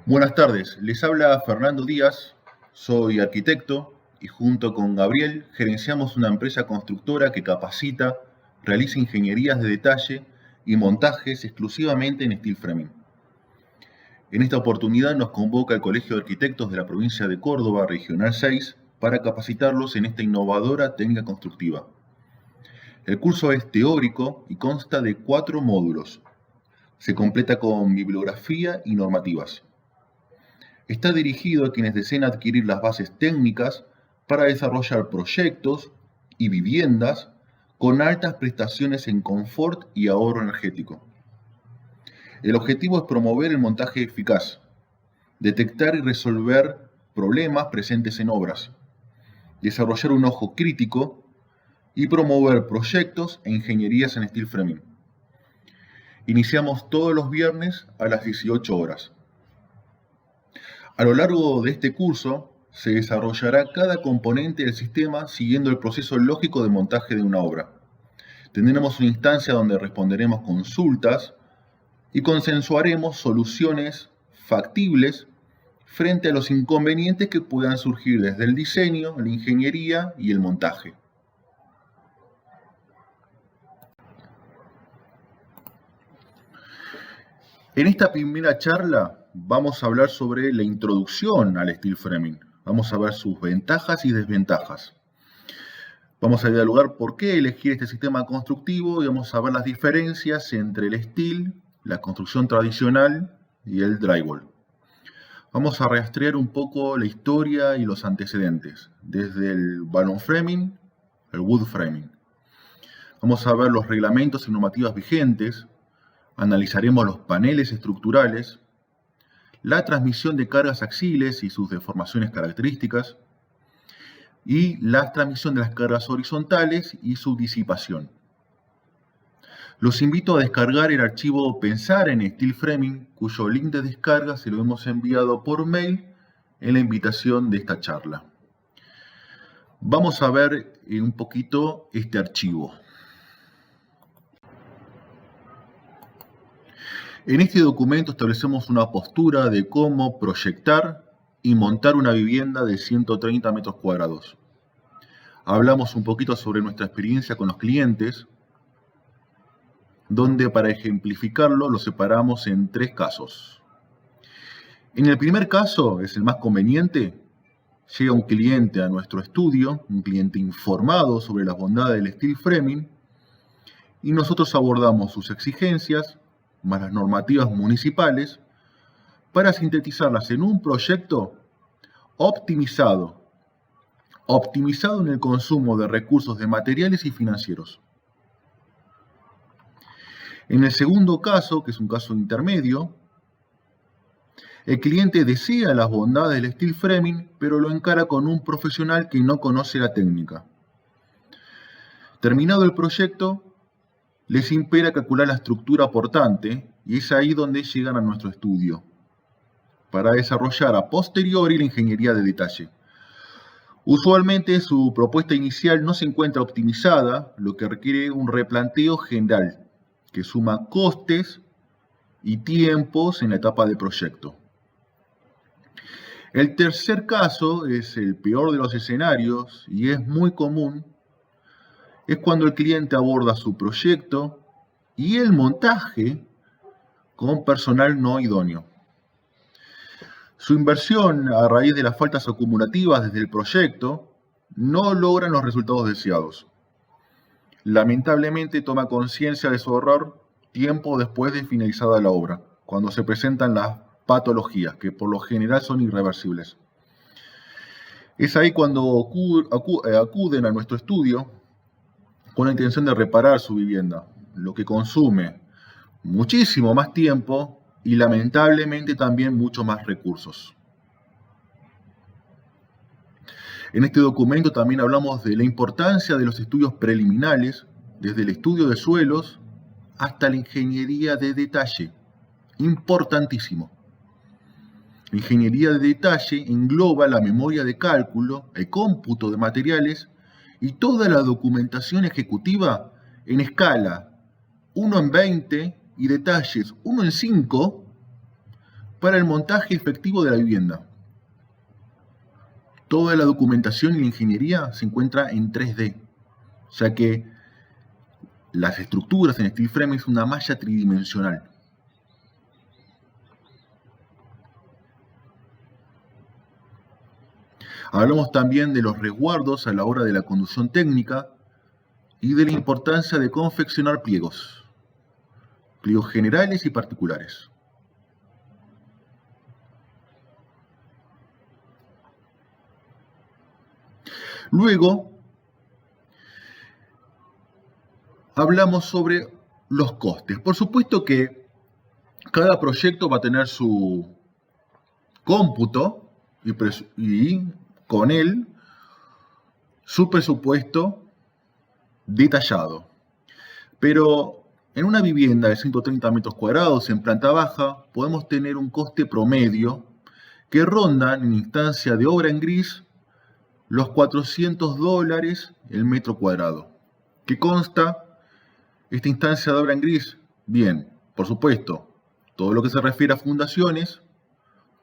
Buenas tardes, les habla Fernando Díaz, soy arquitecto y junto con Gabriel gerenciamos una empresa constructora que capacita, realiza ingenierías de detalle y montajes exclusivamente en steel framing. En esta oportunidad nos convoca el Colegio de Arquitectos de la provincia de Córdoba, Regional 6, para capacitarlos en esta innovadora técnica constructiva. El curso es teórico y consta de 4 módulos. Se completa con bibliografía y normativas. Está dirigido a quienes deseen adquirir las bases técnicas para desarrollar proyectos y viviendas con altas prestaciones en confort y ahorro energético. El objetivo es promover el montaje eficaz, detectar y resolver problemas presentes en obras, desarrollar un ojo crítico y promover proyectos e ingenierías en steel framing. Iniciamos todos los viernes a las 18 horas. A lo largo de este curso se desarrollará cada componente del sistema siguiendo el proceso lógico de montaje de una obra. Tendremos una instancia donde responderemos consultas y consensuaremos soluciones factibles frente a los inconvenientes que puedan surgir desde el diseño, la ingeniería y el montaje. En esta primera charla vamos a hablar sobre la introducción al steel framing. Vamos a ver sus ventajas y desventajas. Vamos a dialogar por qué elegir este sistema constructivo y vamos a ver las diferencias entre el steel, la construcción tradicional y el drywall. Vamos a rastrear un poco la historia y los antecedentes, desde el balloon framing al wood framing. Vamos a ver los reglamentos y normativas vigentes. Analizaremos los paneles estructurales, la transmisión de cargas axiles y sus deformaciones características, y la transmisión de las cargas horizontales y su disipación. Los invito a descargar el archivo Pensar en Steel Framing, cuyo link de descarga se lo hemos enviado por mail en la invitación de esta charla. Vamos a ver un poquito este archivo. En este documento establecemos una postura de cómo proyectar y montar una vivienda de 130 metros cuadrados. Hablamos un poquito sobre nuestra experiencia con los clientes, donde para ejemplificarlo lo separamos en 3 casos. En el primer caso, es el más conveniente, llega un cliente a nuestro estudio, un cliente informado sobre las bondades del steel framing, y nosotros abordamos sus exigencias, más las normativas municipales, para sintetizarlas en un proyecto optimizado en el consumo de recursos de materiales y financieros. En el segundo caso, que es un caso intermedio, el cliente desea las bondades del steel framing, pero lo encara con un profesional que no conoce la técnica. Terminado el proyecto, les impera calcular la estructura portante y es ahí donde llegan a nuestro estudio, para desarrollar a posteriori la ingeniería de detalle. Usualmente su propuesta inicial no se encuentra optimizada, lo que requiere un replanteo general, que suma costes y tiempos en la etapa de proyecto. El tercer caso es el peor de los escenarios y es muy común. Es cuando el cliente aborda su proyecto y el montaje con personal no idóneo. Su inversión a raíz de las faltas acumulativas desde el proyecto no logran los resultados deseados. Lamentablemente toma conciencia de su error tiempo después de finalizada la obra, cuando se presentan las patologías, que por lo general son irreversibles. Es ahí cuando acuden a nuestro estudio con la intención de reparar su vivienda, lo que consume muchísimo más tiempo y lamentablemente también mucho más recursos. En este documento también hablamos de la importancia de los estudios preliminares, desde el estudio de suelos hasta la ingeniería de detalle. Importantísimo. La ingeniería de detalle engloba la memoria de cálculo, el cómputo de materiales y toda la documentación ejecutiva en escala 1:20 y detalles 1:5 para el montaje efectivo de la vivienda. Toda la documentación y la ingeniería se encuentra en 3D, ya que las estructuras en steel frame es una malla tridimensional. Hablamos también de los resguardos a la hora de la conducción técnica y de la importancia de confeccionar pliegos generales y particulares. Luego, hablamos sobre los costes. Por supuesto que cada proyecto va a tener su cómputo y con él su presupuesto detallado. Pero en una vivienda de 130 metros cuadrados en planta baja podemos tener un coste promedio que ronda en instancia de obra en gris los $400 el metro cuadrado. ¿Qué consta esta instancia de obra en gris? Bien, por supuesto, todo lo que se refiere a fundaciones,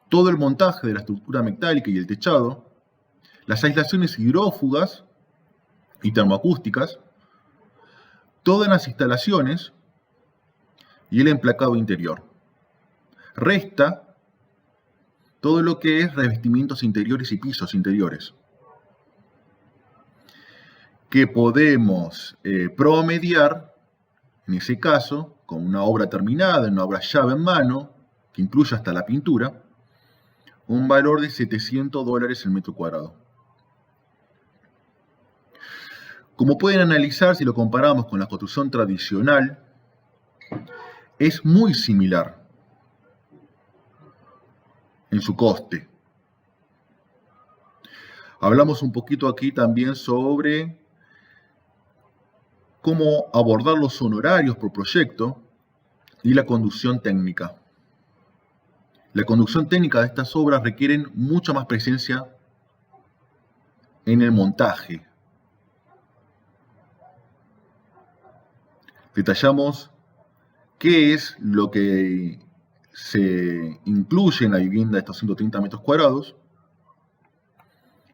todo el montaje de la estructura metálica y el techado, las aislaciones hidrófugas y termoacústicas, todas las instalaciones y el emplacado interior. Resta todo lo que es revestimientos interiores y pisos interiores, que podemos promediar, en ese caso, con una obra terminada, una obra llave en mano, que incluye hasta la pintura, un valor de $700 el metro cuadrado. Como pueden analizar, si lo comparamos con la construcción tradicional, es muy similar en su coste. Hablamos un poquito aquí también sobre cómo abordar los honorarios por proyecto y la conducción técnica. La conducción técnica de estas obras requieren mucha más presencia en el montaje. Detallamos qué es lo que se incluye en la vivienda de estos 130 metros cuadrados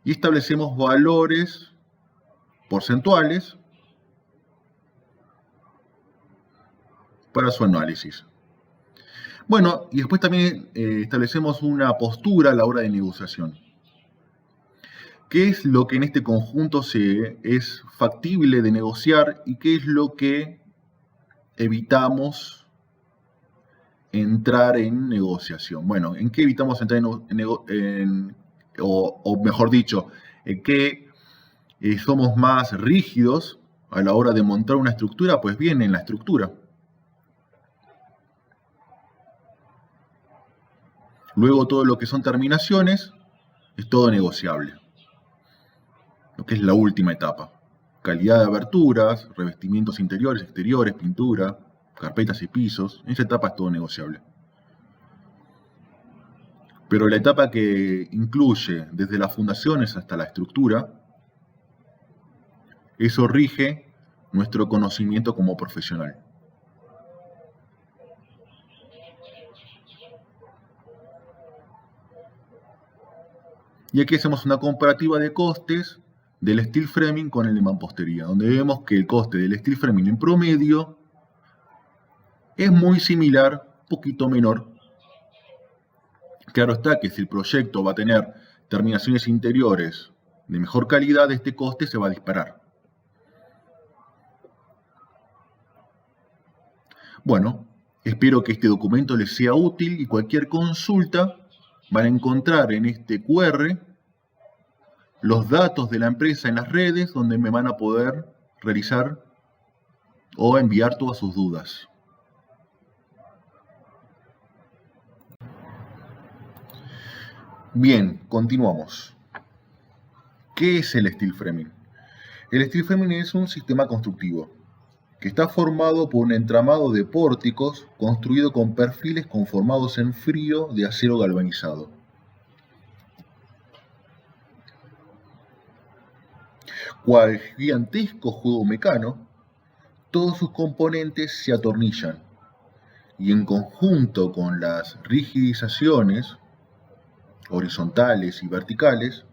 y establecemos valores porcentuales para su análisis. Bueno, y después también establecemos una postura a la hora de negociación. ¿Qué es lo que en este conjunto es factible de negociar y qué es lo que evitamos entrar en negociación? Bueno, ¿en qué evitamos entrar o mejor dicho, en qué somos más rígidos a la hora de montar una estructura? Pues bien, en la estructura. Luego todo lo que son terminaciones es todo negociable. Lo que es la última etapa. Calidad de aberturas, revestimientos interiores, exteriores, pintura, carpetas y pisos. En esa etapa es todo negociable. Pero la etapa que incluye desde las fundaciones hasta la estructura, eso rige nuestro conocimiento como profesional. Y aquí hacemos una comparativa de costes del steel framing con el de mampostería, donde vemos que el coste del steel framing en promedio es muy similar, poquito menor. Claro está que si el proyecto va a tener terminaciones interiores de mejor calidad, este coste se va a disparar. Bueno, espero que este documento les sea útil y cualquier consulta van a encontrar en este QR los datos de la empresa en las redes donde me van a poder realizar o enviar todas sus dudas. Bien, continuamos. ¿Qué es el steel framing? El steel framing es un sistema constructivo que está formado por un entramado de pórticos construido con perfiles conformados en frío de acero galvanizado. Cual gigantesco juego mecano, todos sus componentes se atornillan y en conjunto con las rigidizaciones horizontales y verticales,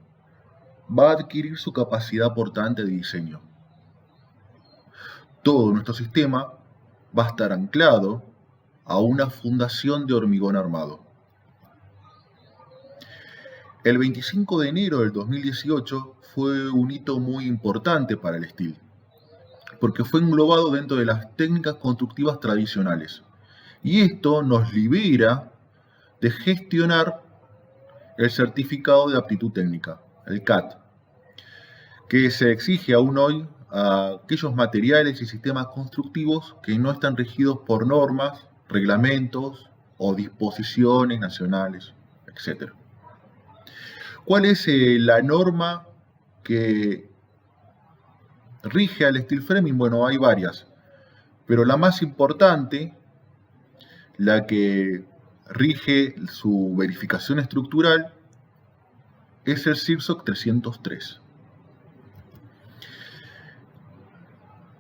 va a adquirir su capacidad portante de diseño. Todo nuestro sistema va a estar anclado a una fundación de hormigón armado. El 25 de enero del 2018 fue un hito muy importante para el steel, porque fue englobado dentro de las técnicas constructivas tradicionales. Y esto nos libera de gestionar el certificado de aptitud técnica, el CAT, que se exige aún hoy a aquellos materiales y sistemas constructivos que no están regidos por normas, reglamentos o disposiciones nacionales, etc. ¿Cuál es la norma que rige al steel framing? Bueno, hay varias, pero la más importante, la que rige su verificación estructural, es el CIRSOC 303,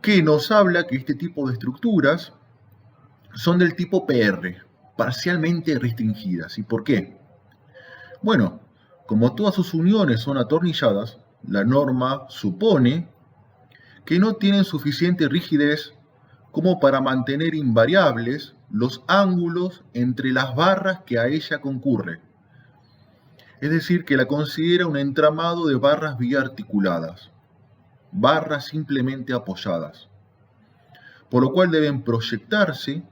que nos habla que este tipo de estructuras son del tipo PR, parcialmente restringidas. ¿Y por qué? Bueno, como todas sus uniones son atornilladas, la norma supone que no tienen suficiente rigidez como para mantener invariables los ángulos entre las barras que a ella concurren. Es decir, que la considera un entramado de barras biarticuladas, barras simplemente apoyadas, por lo cual deben proyectarse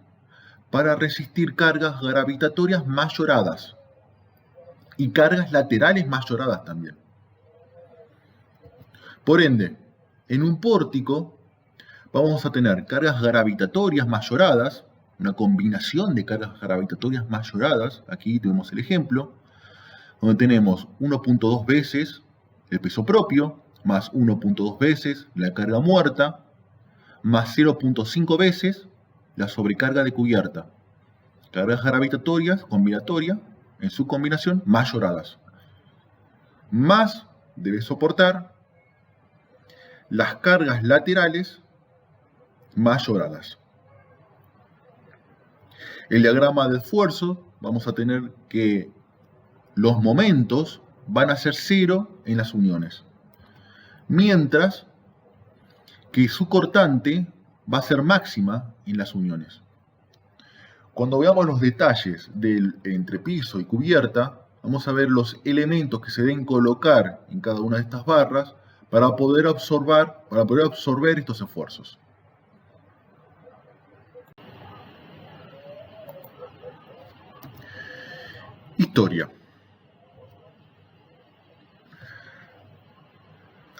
para resistir cargas gravitatorias mayoradas y cargas laterales mayoradas también. Por ende, en un pórtico vamos a tener cargas gravitatorias mayoradas, una combinación de cargas gravitatorias mayoradas, aquí tenemos el ejemplo, donde tenemos 1.2 veces el peso propio, más 1.2 veces la carga muerta, más 0.5 veces la sobrecarga de cubierta. Cargas gravitatorias combinatorias, en su combinación, mayoradas. Más debe soportar las cargas laterales mayoradas. El diagrama de esfuerzo, vamos a tener que los momentos van a ser cero en las uniones, mientras que su cortante va a ser máxima en las uniones. Cuando veamos los detalles del entrepiso y cubierta, vamos a ver los elementos que se deben colocar en cada una de estas barras para poder absorber estos esfuerzos. Historia.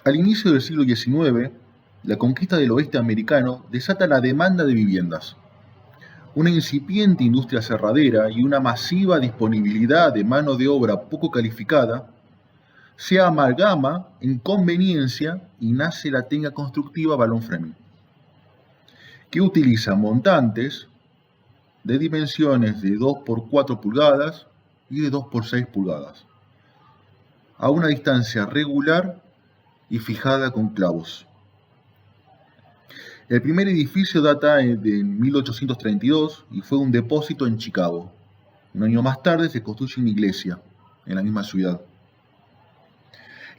Al inicio del siglo XIX, la conquista del oeste americano desata la demanda de viviendas. Una incipiente industria cerradera y una masiva disponibilidad de mano de obra poco calificada se amalgama en conveniencia y nace la técnica constructiva balloon framing, que utiliza montantes de dimensiones de 2 por 4 pulgadas y de 2 por 6 pulgadas, a una distancia regular y fijada con clavos. El primer edificio data de 1832 y fue un depósito en Chicago. Un año más tarde se construye una iglesia en la misma ciudad.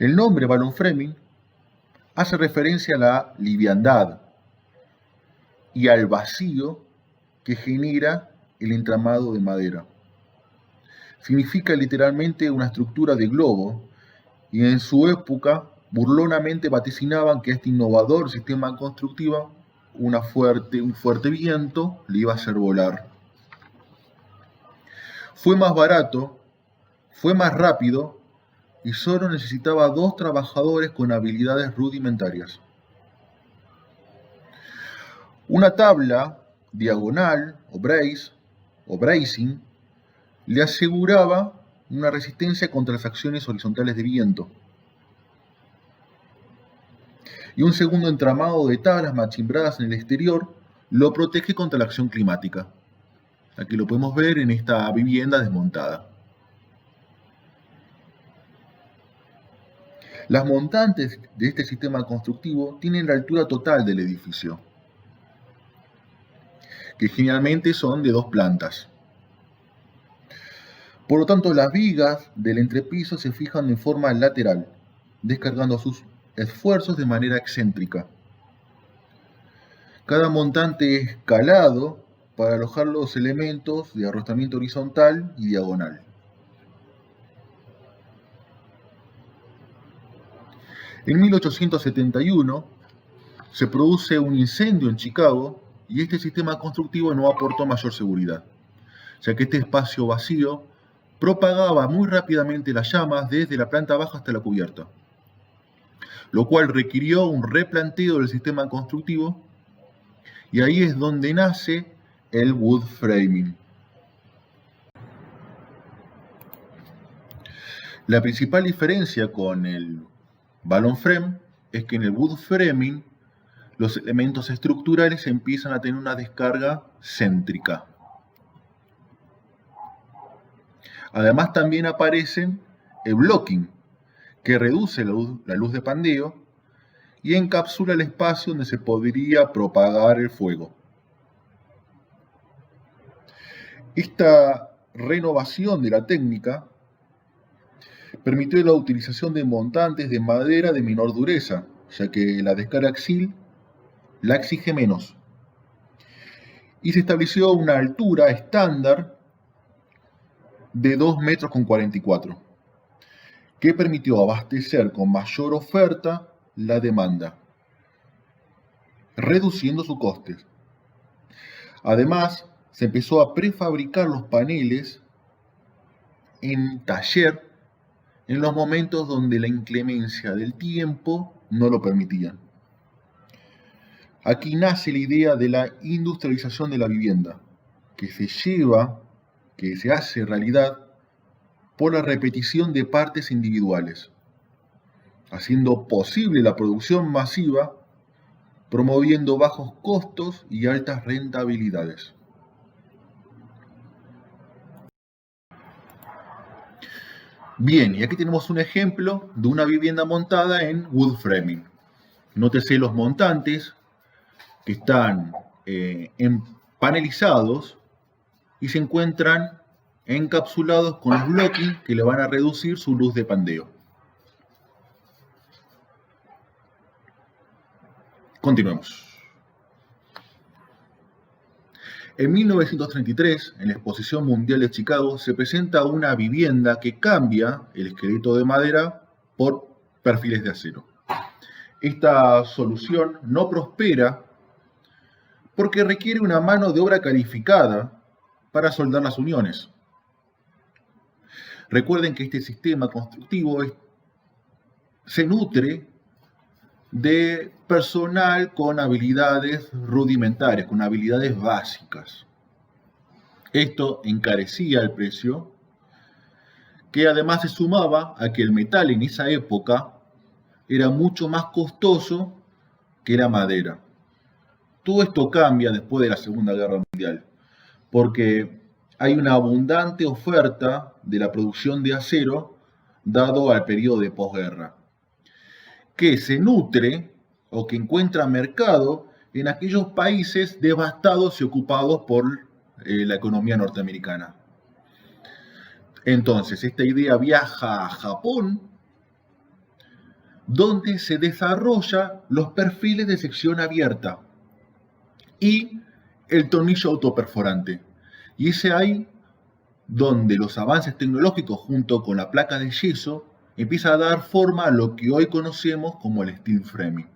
El nombre balloon framing hace referencia a la liviandad y al vacío que genera el entramado de madera. Significa literalmente una estructura de globo y en su época burlonamente vaticinaban que a este innovador sistema constructivo un fuerte viento le iba a hacer volar. Fue más barato, fue más rápido y solo necesitaba 2 trabajadores con habilidades rudimentarias. Una tabla diagonal o brace o bracing le aseguraba una resistencia contra las acciones horizontales de viento. Y un segundo entramado de tablas machimbradas en el exterior lo protege contra la acción climática. Aquí lo podemos ver en esta vivienda desmontada. Las montantes de este sistema constructivo tienen la altura total del edificio, que generalmente son de 2 plantas. Por lo tanto, las vigas del entrepiso se fijan en forma lateral, descargando sus esfuerzos de manera excéntrica. Cada montante es calado para alojar los elementos de arrostramiento horizontal y diagonal. En 1871 se produce un incendio en Chicago y este sistema constructivo no aportó mayor seguridad, ya que este espacio vacío propagaba muy rápidamente las llamas desde la planta baja hasta la cubierta, lo cual requirió un replanteo del sistema constructivo, y ahí es donde nace el wood framing. La principal diferencia con el balloon frame es que en el wood framing los elementos estructurales empiezan a tener una descarga céntrica. Además también aparece el blocking, que reduce la luz de pandeo y encapsula el espacio donde se podría propagar el fuego. Esta renovación de la técnica permitió la utilización de montantes de madera de menor dureza, ya que la descarga axial la exige menos. Y se estableció una altura estándar de 2,44 metros, que permitió abastecer con mayor oferta la demanda, reduciendo sus costes. Además, se empezó a prefabricar los paneles en taller en los momentos donde la inclemencia del tiempo no lo permitía. Aquí nace la idea de la industrialización de la vivienda, que se hace realidad por la repetición de partes individuales, haciendo posible la producción masiva, promoviendo bajos costos y altas rentabilidades. Bien, y aquí tenemos un ejemplo de una vivienda montada en wood framing. Nótese los montantes que están panelizados y se encuentran encapsulados con los blocking que le van a reducir su luz de pandeo. Continuemos. En 1933, en la Exposición Mundial de Chicago, se presenta una vivienda que cambia el esqueleto de madera por perfiles de acero. Esta solución no prospera porque requiere una mano de obra calificada para soldar las uniones. Recuerden que este sistema constructivo se nutre de personal con habilidades rudimentarias, con habilidades básicas. Esto encarecía el precio, que además se sumaba a que el metal en esa época era mucho más costoso que la madera. Todo esto cambia después de la Segunda Guerra Mundial, porque hay una abundante oferta de la producción de acero dado al periodo de posguerra, que se nutre o que encuentra mercado en aquellos países devastados y ocupados por la economía norteamericana. Entonces, esta idea viaja a Japón, donde se desarrolla los perfiles de sección abierta y el tornillo autoperforante. Y es ahí donde los avances tecnológicos junto con la placa de yeso empieza a dar forma a lo que hoy conocemos como el steel framing.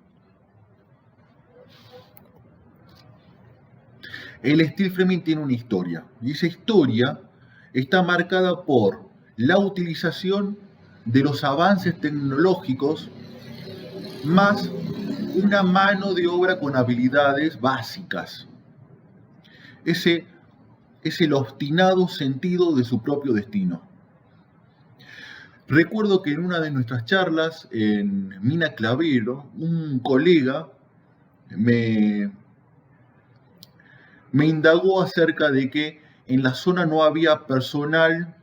El steel framing tiene una historia, y esa historia está marcada por la utilización de los avances tecnológicos más una mano de obra con habilidades básicas. Es el obstinado sentido de su propio destino. Recuerdo que en una de nuestras charlas en Mina Clavero, un colega me indagó acerca de que en la zona no había personal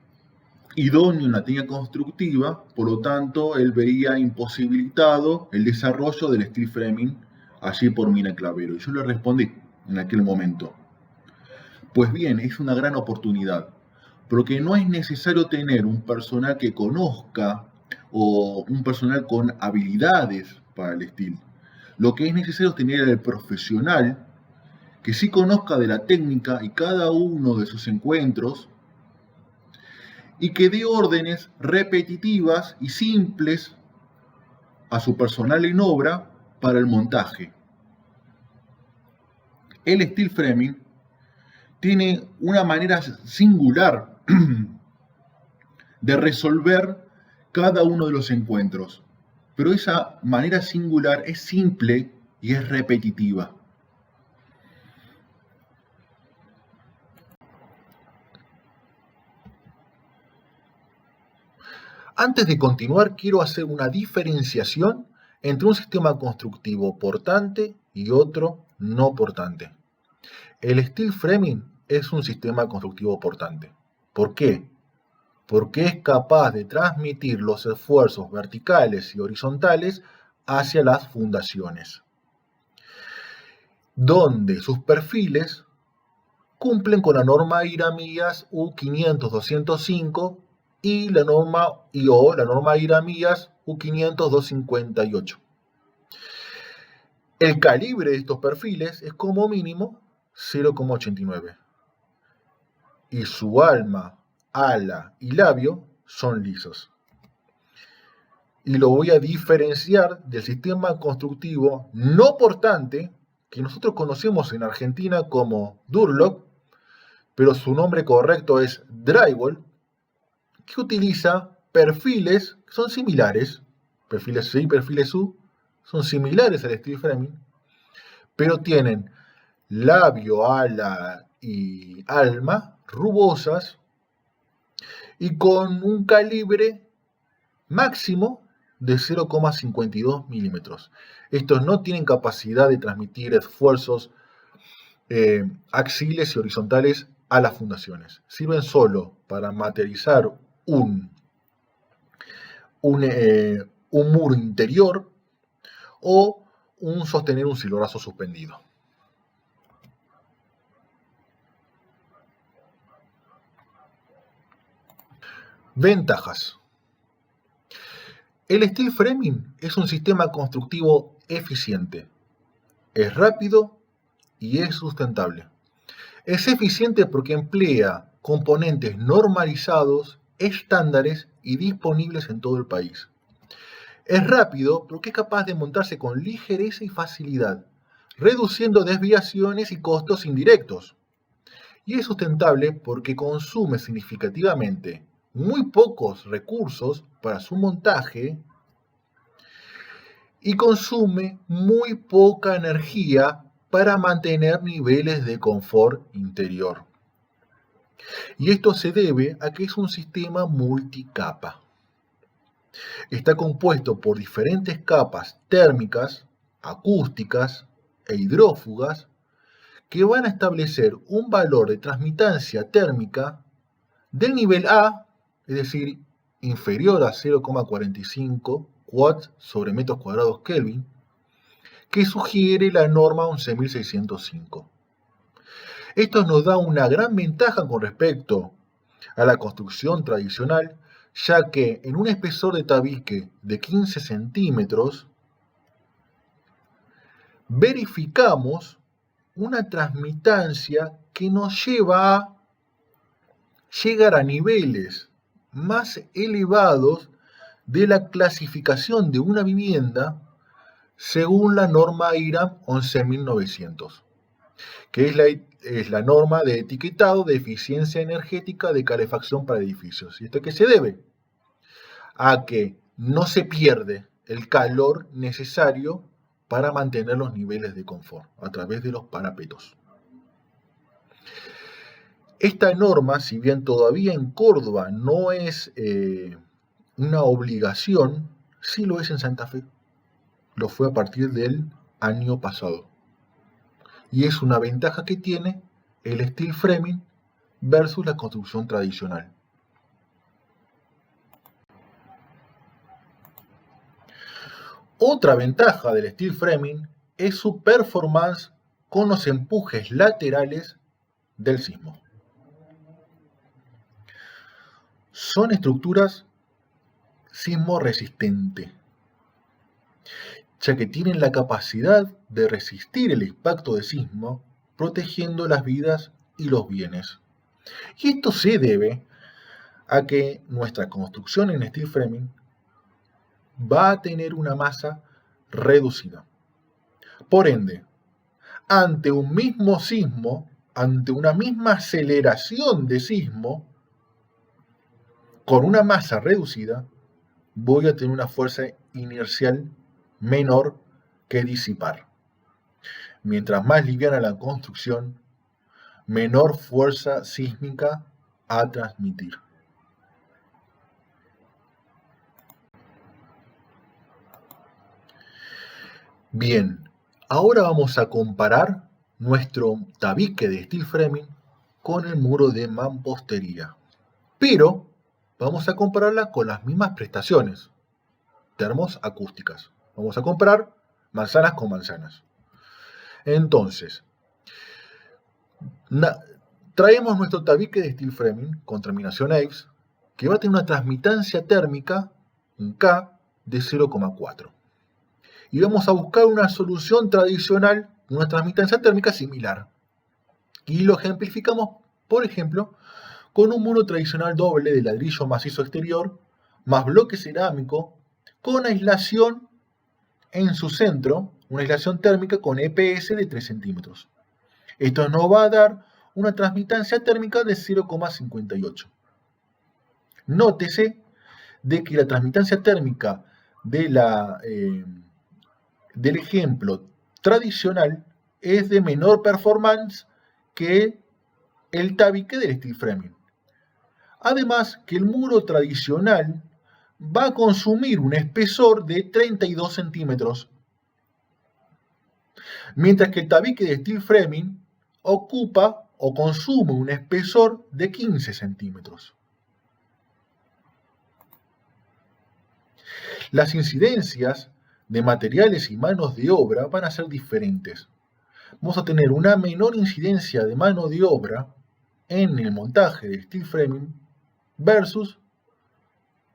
idóneo en la técnica constructiva, por lo tanto él veía imposibilitado el desarrollo del steel framing allí por Mina Clavero. Y yo le respondí en aquel momento: Pues bien, es una gran oportunidad, porque no es necesario tener un personal que conozca o un personal con habilidades para el steel. Lo que es necesario es tener el profesional que sí conozca de la técnica y cada uno de sus encuentros y que dé órdenes repetitivas y simples a su personal en obra para el montaje. El steel framing tiene una manera singular de resolver cada uno de los encuentros, pero esa manera singular es simple y es repetitiva. Antes de continuar, quiero hacer una diferenciación entre un sistema constructivo portante y otro no portante. El steel framing es un sistema constructivo portante. ¿Por qué? Porque es capaz de transmitir los esfuerzos verticales y horizontales hacia las fundaciones, donde sus perfiles cumplen con la norma IRAMIAS U500-205 y la norma IO, la norma IRAMIAS U500-258. El calibre de estos perfiles es como mínimo 0,89 y su alma, ala y labio son lisos. Y lo voy a diferenciar del sistema constructivo no portante que nosotros conocemos en Argentina como Durlock, pero su nombre correcto es Drywall, que utiliza perfiles que son similares, perfiles C y perfiles U, son similares al steel framing, pero tienen labio, ala y alma rugosas y con un calibre máximo de 0,52 milímetros. Estos no tienen capacidad de transmitir esfuerzos axiles y horizontales a las fundaciones. Sirven solo para materializar un muro interior o sostener un silorazo suspendido. Ventajas. El steel framing es un sistema constructivo eficiente, es rápido y es sustentable. Es eficiente porque emplea componentes normalizados, estándares y disponibles en todo el país. Es rápido porque es capaz de montarse con ligereza y facilidad, reduciendo desviaciones y costos indirectos. Y es sustentable porque consume significativamente muy pocos recursos para su montaje y consume muy poca energía para mantener niveles de confort interior. Y esto se debe a que es un sistema multicapa. Está compuesto por diferentes capas térmicas, acústicas e hidrófugas que van a establecer un valor de transmitancia térmica del nivel A, es decir, inferior a 0,45 watts sobre metros cuadrados Kelvin, que sugiere la norma 11605. Esto nos da una gran ventaja con respecto a la construcción tradicional, ya que en un espesor de tabique de 15 centímetros verificamos una transmitancia que nos lleva a llegar a niveles más elevados de la clasificación de una vivienda según la norma IRAM 11900, que es la norma de etiquetado de eficiencia energética de calefacción para edificios. ¿Y esto a qué se debe? A que no se pierde el calor necesario para mantener los niveles de confort a través de los parapetos. Esta norma, si bien todavía en Córdoba no es una obligación, sí lo es en Santa Fe. Lo fue a partir del año pasado. Y es una ventaja que tiene el steel framing versus la construcción tradicional. Otra ventaja del steel framing es su performance con los empujes laterales del sismo. Son estructuras sismorresistentes, ya que tienen la capacidad de resistir el impacto de sismo, protegiendo las vidas y los bienes. Y esto se debe a que nuestra construcción en steel framing va a tener una masa reducida. Por ende, ante un mismo sismo, ante una misma aceleración de sismo, con una masa reducida, voy a tener una fuerza inercial menor que disipar. Mientras más liviana la construcción, menor fuerza sísmica a transmitir. Bien, ahora vamos a comparar nuestro tabique de steel framing con el muro de mampostería. Pero vamos a compararla con las mismas prestaciones termoacústicas. Vamos a comparar manzanas con manzanas. Entonces, traemos nuestro tabique de steel framing con terminación AVES, que va a tener una transmitancia térmica, un K, de 0,4. Y vamos a buscar una solución tradicional, una transmitancia térmica similar. Y lo ejemplificamos, por ejemplo, con un muro tradicional doble de ladrillo macizo exterior, más bloque cerámico, con aislación en su centro, una aislación térmica con EPS de 3 centímetros. Esto nos va a dar una transmitancia térmica de 0,58. Nótese de que la transmitancia térmica del ejemplo tradicional es de menor performance que el tabique del steel framing. Además que el muro tradicional va a consumir un espesor de 32 centímetros, mientras que el tabique de steel framing ocupa o consume un espesor de 15 centímetros. Las incidencias de materiales y manos de obra van a ser diferentes. Vamos a tener una menor incidencia de mano de obra en el montaje de steel framing versus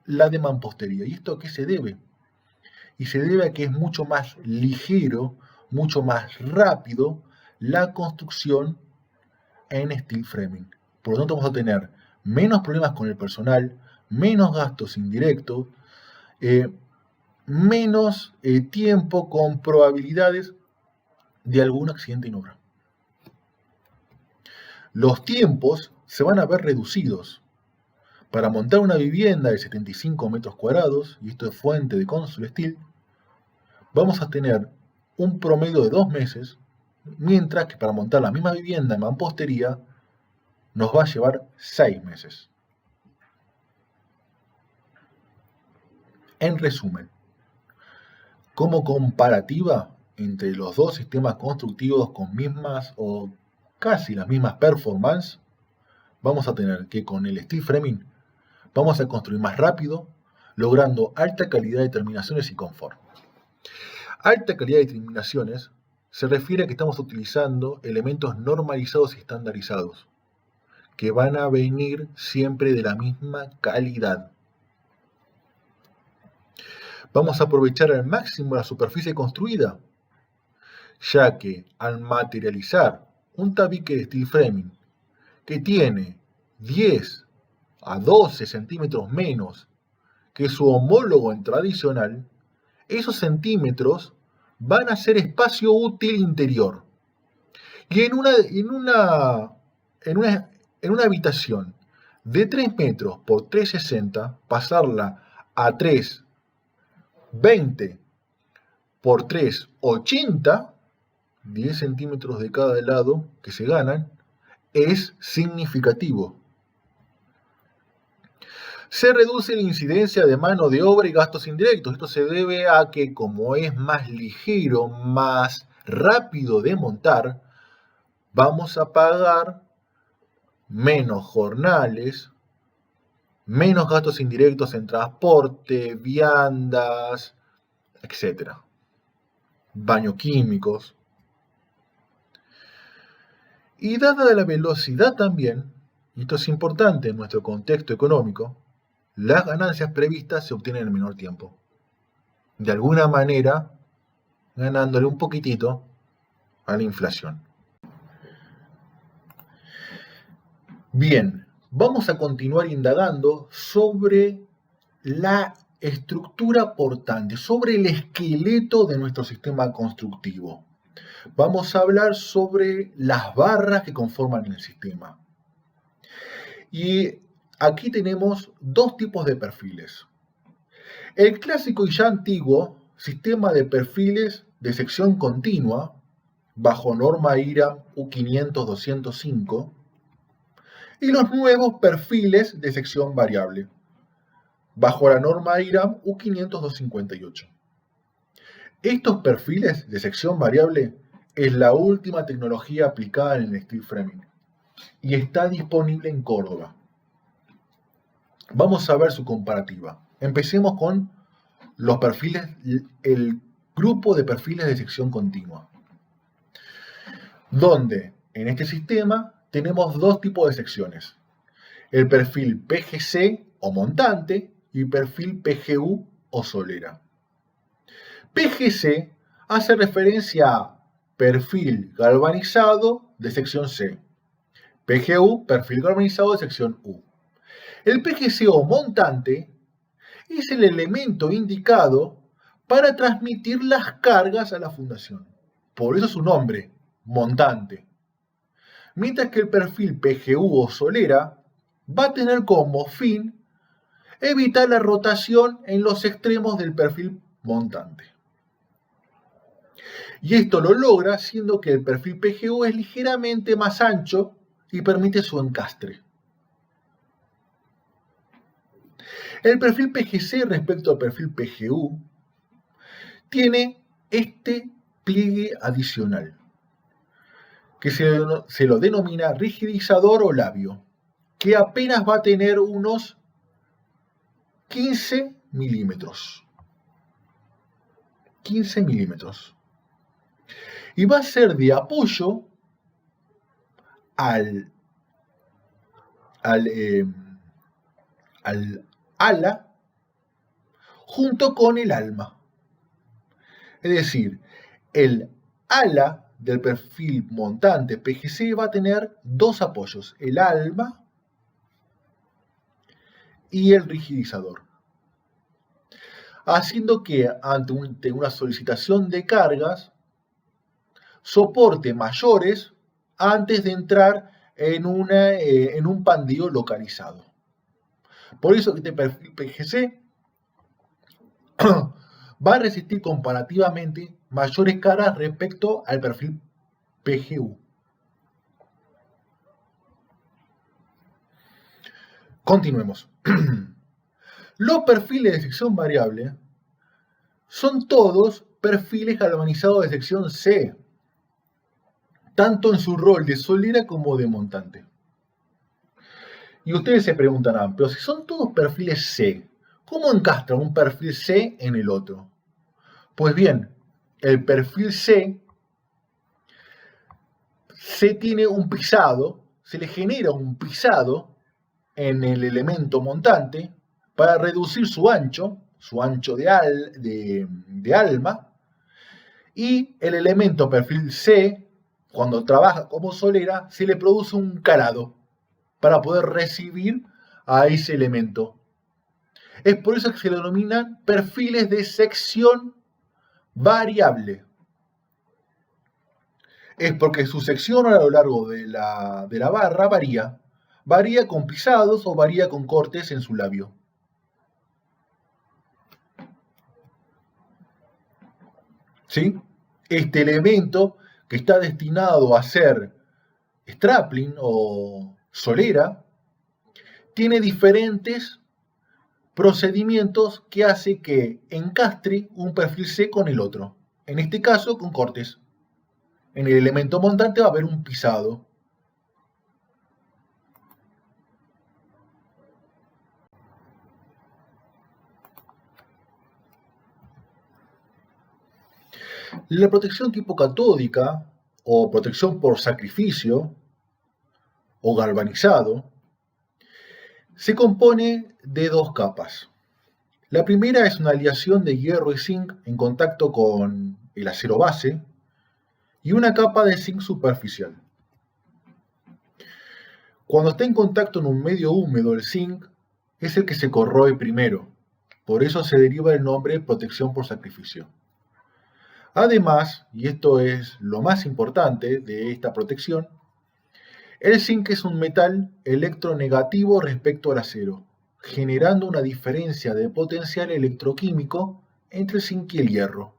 la de mampostería. ¿Y esto a qué se debe? Y se debe a que es mucho más ligero, mucho más rápido la construcción en steel framing. Por lo tanto, vamos a tener menos problemas con el personal, menos gastos indirectos, menos tiempo con probabilidades de algún accidente en obra. Los tiempos se van a ver reducidos. Para montar una vivienda de 75 metros cuadrados, y esto es fuente de Consul Steel, vamos a tener un promedio de 2 meses, mientras que para montar la misma vivienda en mampostería nos va a llevar 6 meses. En resumen, como comparativa entre los dos sistemas constructivos con mismas o casi las mismas performance, vamos a tener que con el steel framing vamos a construir más rápido, logrando alta calidad de terminaciones y confort. Alta calidad de terminaciones se refiere a que estamos utilizando elementos normalizados y estandarizados, que van a venir siempre de la misma calidad. Vamos a aprovechar al máximo la superficie construida, ya que al materializar un tabique de steel framing que tiene 10 a 12 centímetros menos que su homólogo en tradicional, esos centímetros van a ser espacio útil interior. Y en una habitación de 3 metros por 3,60, pasarla a 3,20 por 3,80, 10 centímetros de cada lado que se ganan, es significativo. Se reduce la incidencia de mano de obra y gastos indirectos. Esto se debe a que como es más ligero, más rápido de montar, vamos a pagar menos jornales, menos gastos indirectos en transporte, viandas, etc. Baños químicos. Y dada la velocidad también, y esto es importante en nuestro contexto económico, las ganancias previstas se obtienen en menor tiempo. De alguna manera, ganándole un poquitito a la inflación. Bien, vamos a continuar indagando sobre la estructura portante, sobre el esqueleto de nuestro sistema constructivo. Vamos a hablar sobre las barras que conforman el sistema. Y aquí tenemos dos tipos de perfiles. El clásico y ya antiguo sistema de perfiles de sección continua, bajo norma IRAM U500-205, y los nuevos perfiles de sección variable, bajo la norma IRAM U500-258. Estos perfiles de sección variable es la última tecnología aplicada en el steel framing y está disponible en Córdoba. Vamos a ver su comparativa. Empecemos con los perfiles, el grupo de perfiles de sección continua, donde en este sistema tenemos dos tipos de secciones: el perfil PGC o montante y perfil PGU o solera. PGC hace referencia a perfil galvanizado de sección C. PGU, perfil galvanizado de sección U. El PGC o montante es el elemento indicado para transmitir las cargas a la fundación. Por eso su nombre, montante. Mientras que el perfil PGU o solera va a tener como fin evitar la rotación en los extremos del perfil montante. Y esto lo logra siendo que el perfil PGU es ligeramente más ancho y permite su encastre. El perfil PGC respecto al perfil PGU tiene este pliegue adicional, que se lo denomina rigidizador o labio, que apenas va a tener unos 15 milímetros. 15 milímetros. Y va a ser de apoyo al ala junto con el alma. Es decir, el ala del perfil montante PGC va a tener dos apoyos: el alma y el rigidizador, haciendo que ante una solicitación de cargas soporte mayores antes de entrar en un pandillo localizado. Por eso este perfil PGC va a resistir comparativamente mayores cargas respecto al perfil PGU. Continuemos. Los perfiles de sección variable son todos perfiles galvanizados de sección C, tanto en su rol de solera como de montante. Y ustedes se preguntarán, pero si son todos perfiles C, ¿cómo encastra un perfil C en el otro? Pues bien, el perfil C tiene un pisado, se le genera un pisado en el elemento montante para reducir su ancho de alma, y el elemento perfil C, cuando trabaja como solera, se le produce un calado para poder recibir a ese elemento. Es por eso que se le denominan perfiles de sección variable. Es porque su sección a lo largo de la barra varía con pisados o varía con cortes en su labio. ¿Sí? Este elemento, que está destinado a ser strapling o solera, tiene diferentes procedimientos que hace que encastre un perfil C con el otro. En este caso, con cortes. En el elemento montante va a haber un pisado. La protección tipo catódica o protección por sacrificio o galvanizado, se compone de dos capas. La primera es una aleación de hierro y zinc en contacto con el acero base y una capa de zinc superficial. Cuando está en contacto en un medio húmedo, el zinc es el que se corroe primero. Por eso se deriva el nombre protección por sacrificio. Además, y esto es lo más importante de esta protección, el zinc es un metal electronegativo respecto al acero, generando una diferencia de potencial electroquímico entre el zinc y el hierro.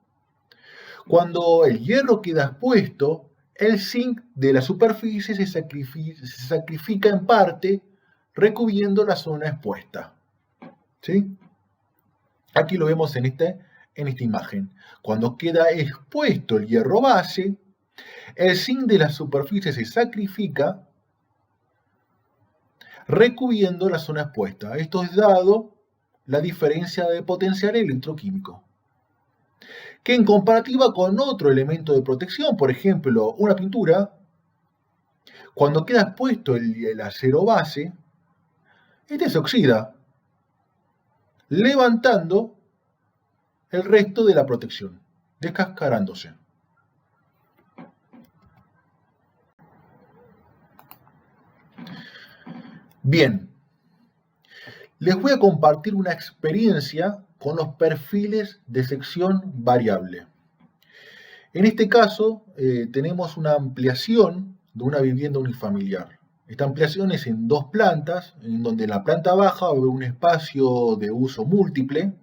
Cuando el hierro queda expuesto, el zinc de la superficie se sacrifica en parte, recubriendo la zona expuesta. ¿Sí? Aquí lo vemos en esta imagen. Cuando queda expuesto el hierro base, el zinc de la superficie se sacrifica, recubriendo la zona expuesta. Esto es dado la diferencia de potencial electroquímico, que en comparativa con otro elemento de protección, por ejemplo, una pintura, cuando queda expuesto el acero base, este se oxida, levantando el resto de la protección, descascarándose. Bien, les voy a compartir una experiencia con los perfiles de sección variable. En este caso, tenemos una ampliación de una vivienda unifamiliar. Esta ampliación es en dos plantas, en donde en la planta baja va a haber un espacio de uso múltiple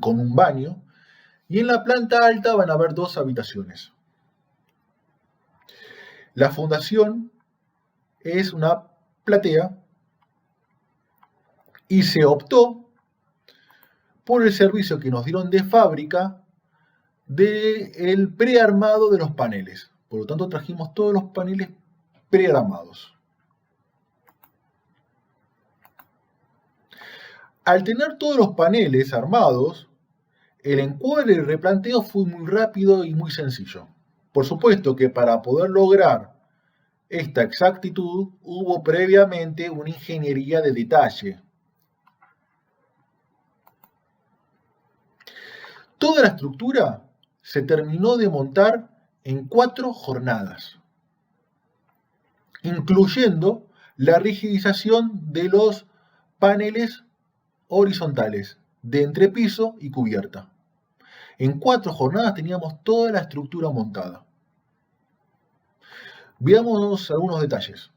con un baño, y en la planta alta van a haber dos habitaciones. La fundación es una platea y se optó por el servicio que nos dieron de fábrica del prearmado de los paneles. Por lo tanto, trajimos todos los paneles prearmados. Al tener todos los paneles armados, el encuadre y replanteo fue muy rápido y muy sencillo. Por supuesto que para poder lograr esta exactitud hubo previamente una ingeniería de detalle. Toda la estructura se terminó de montar en 4 jornadas, incluyendo la rigidización de los paneles horizontales de entrepiso y cubierta. En 4 jornadas teníamos toda la estructura montada. Veamos algunos detalles.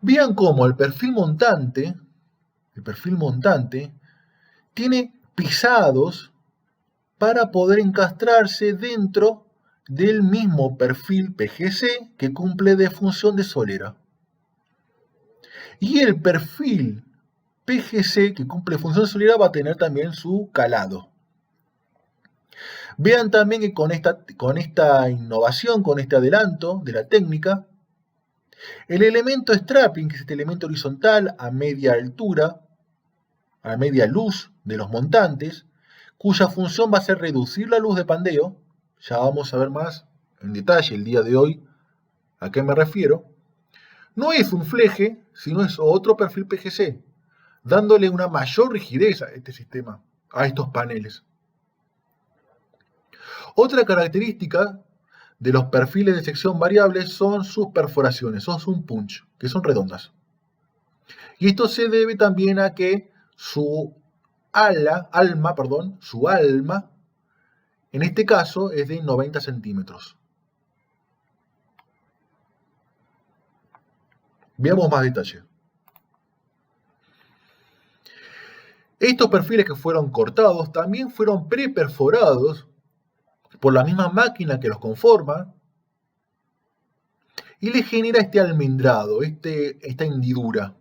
Vean cómo el perfil montante tiene pisados para poder encastrarse dentro del mismo perfil PGC que cumple de función de solera. Y el perfil PGC que cumple función de solera va a tener también su calado. Vean también que con esta innovación, con este adelanto de la técnica, el elemento strapping, que es este elemento horizontal a media altura, a media luz de los montantes, cuya función va a ser reducir la luz de pandeo, ya vamos a ver más en detalle el día de hoy a qué me refiero, no es un fleje, sino es otro perfil PGC, dándole una mayor rigidez a este sistema, a estos paneles. Otra característica de los perfiles de sección variable son sus perforaciones, son un punch, que son redondas. Y esto se debe también a que su alma, en este caso es de 90 centímetros. Veamos más detalle. Estos perfiles que fueron cortados también fueron preperforados por la misma máquina que los conforma y le genera este almendrado, esta hendidura,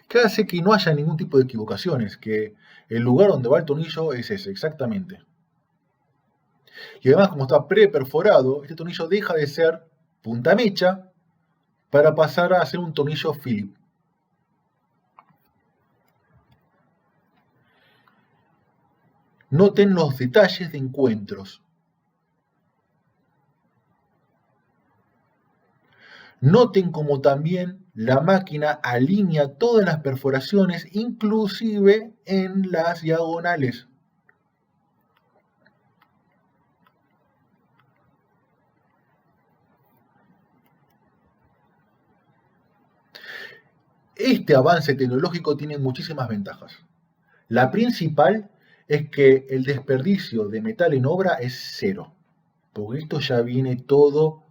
que hace que no haya ningún tipo de equivocaciones, que el lugar donde va el tornillo es ese, exactamente. Y además, como está preperforado, este tornillo deja de ser punta mecha para pasar a ser un tornillo Phillips. Noten los detalles de encuentros. Noten como también la máquina alinea todas las perforaciones, inclusive en las diagonales. Este avance tecnológico tiene muchísimas ventajas. La principal es que el desperdicio de metal en obra es cero, porque esto ya viene todo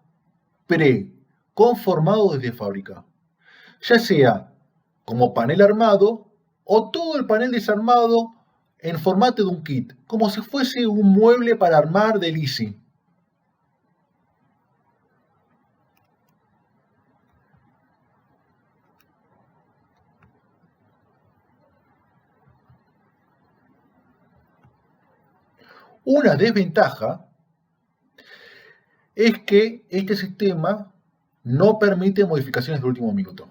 preconformado desde fábrica, ya sea como panel armado o todo el panel desarmado en formato de un kit, como si fuese un mueble para armar del Easy. Una desventaja es que este sistema no permite modificaciones de último minuto.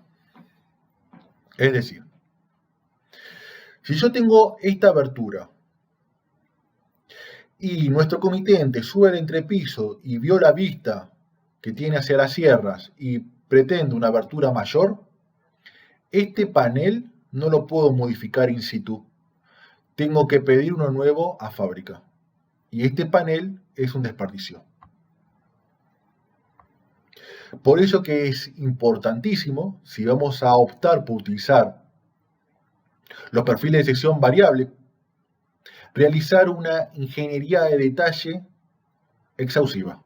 Es decir, si yo tengo esta abertura y nuestro comitente sube al entrepiso y vio la vista que tiene hacia las sierras y pretende una abertura mayor, este panel no lo puedo modificar in situ. Tengo que pedir uno nuevo a fábrica. Y este panel es un desperdicio. Por eso que es importantísimo, si vamos a optar por utilizar los perfiles de sección variable, realizar una ingeniería de detalle exhaustiva.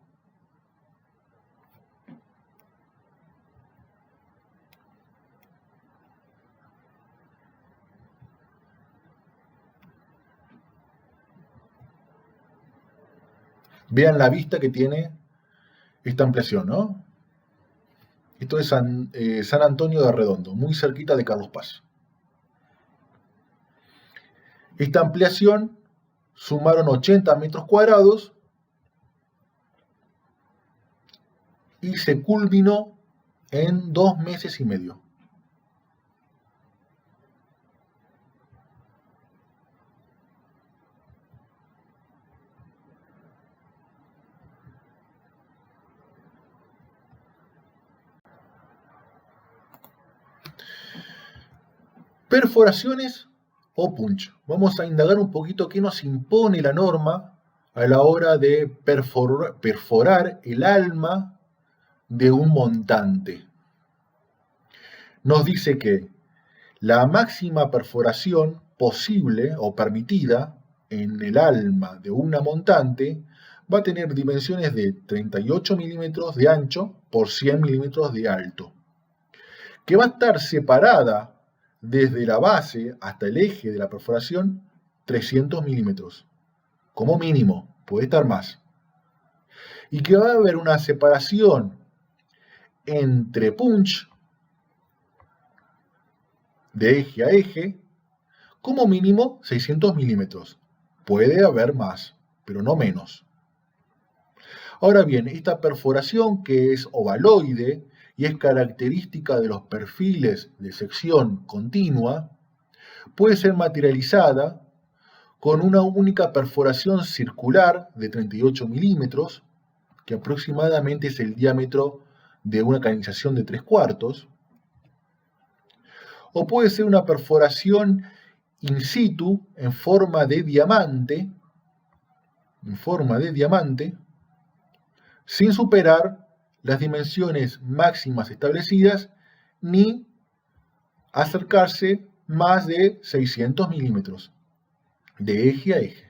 Vean la vista que tiene esta ampliación, ¿no? Esto es San Antonio de Redondo, muy cerquita de Carlos Paz. Esta ampliación sumaron 80 metros cuadrados y se culminó en 2 meses y medio. Perforaciones o punch. Vamos a indagar un poquito qué nos impone la norma a la hora de perforar el alma de un montante. Nos dice que la máxima perforación posible o permitida en el alma de una montante va a tener dimensiones de 38 milímetros de ancho por 100 milímetros de alto, que va a estar separada desde la base hasta el eje de la perforación 300 milímetros, como mínimo, puede estar más. Y que va a haber una separación entre punch de eje a eje, como mínimo 600 milímetros. Puede haber más, pero no menos. Ahora bien, esta perforación que es ovaloide y es característica de los perfiles de sección continua, puede ser materializada con una única perforación circular de 38 milímetros, que aproximadamente es el diámetro de una canalización de 3/4, o puede ser una perforación in situ en forma de diamante, sin superar las dimensiones máximas establecidas ni acercarse más de 600 milímetros de eje a eje.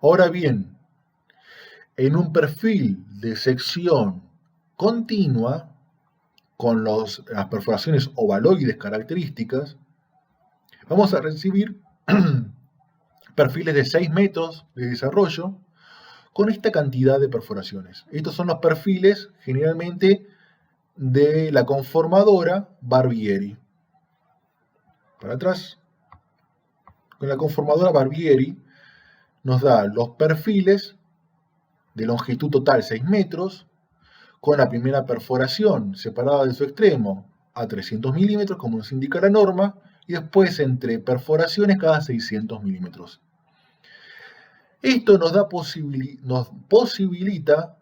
Ahora bien, en un perfil de sección continua, con las perforaciones ovaloides características, vamos a recibir perfiles de 6 metros de desarrollo con esta cantidad de perforaciones. Estos son los perfiles generalmente de la conformadora Barbieri. Para atrás, con la conformadora Barbieri nos da los perfiles de longitud total 6 metros, con la primera perforación separada de su extremo a 300 milímetros, como nos indica la norma, y después entre perforaciones cada 600 milímetros. Esto nos posibilita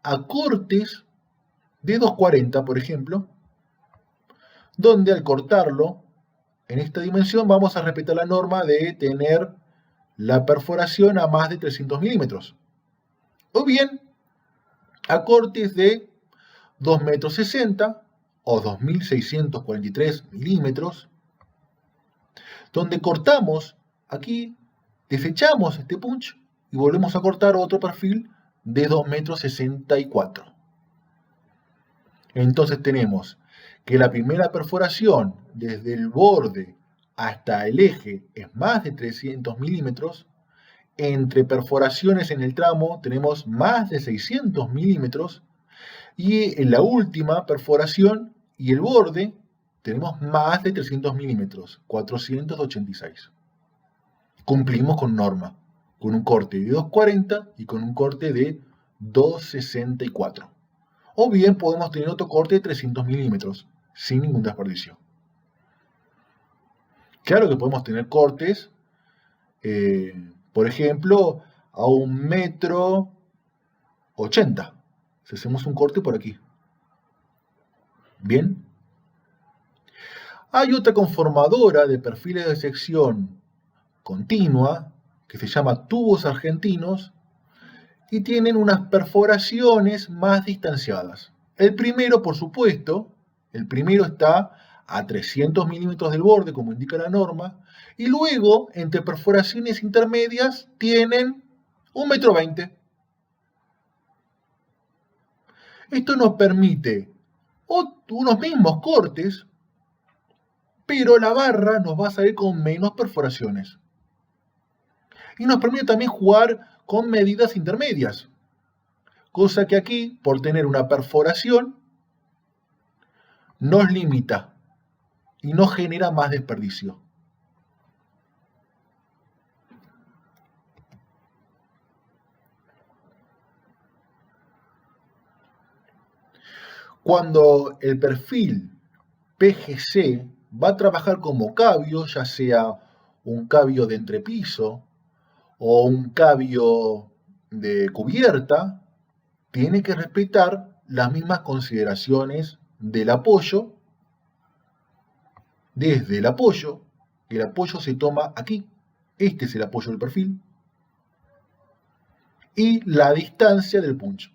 a cortes de 240, por ejemplo, donde al cortarlo en esta dimensión vamos a respetar la norma de tener la perforación a más de 300 milímetros. O bien a cortes de 2,60 m o 2.643 milímetros, donde cortamos aquí, desechamos este punch y volvemos a cortar otro perfil de 2,64 m. Entonces tenemos que la primera perforación desde el borde hasta el eje es más de 300 milímetros. Entre perforaciones en el tramo tenemos más de 600 milímetros. Y en la última perforación y el borde tenemos más de 300 milímetros, 486. Cumplimos con norma, con un corte de 240 y con un corte de 264. O bien podemos tener otro corte de 300 milímetros, sin ningún desperdicio. Claro que podemos tener cortes, por ejemplo, a 1,80 m. Si hacemos un corte por aquí. Bien. Hay otra conformadora de perfiles de sección continua que se llama tubos argentinos y tienen unas perforaciones más distanciadas. El primero, por supuesto, está a 300 milímetros del borde, como indica la norma, y luego, entre perforaciones intermedias, tienen 1,20 m. Esto nos permite unos mismos cortes, pero la barra nos va a salir con menos perforaciones. Y nos permite también jugar con medidas intermedias, cosa que aquí, por tener una perforación, nos limita y nos genera más desperdicio. Cuando el perfil PGC va a trabajar como cabio, ya sea un cabio de entrepiso o un cabio de cubierta, tiene que respetar las mismas consideraciones del apoyo. Desde el apoyo se toma aquí, este es el apoyo del perfil, y la distancia del punch.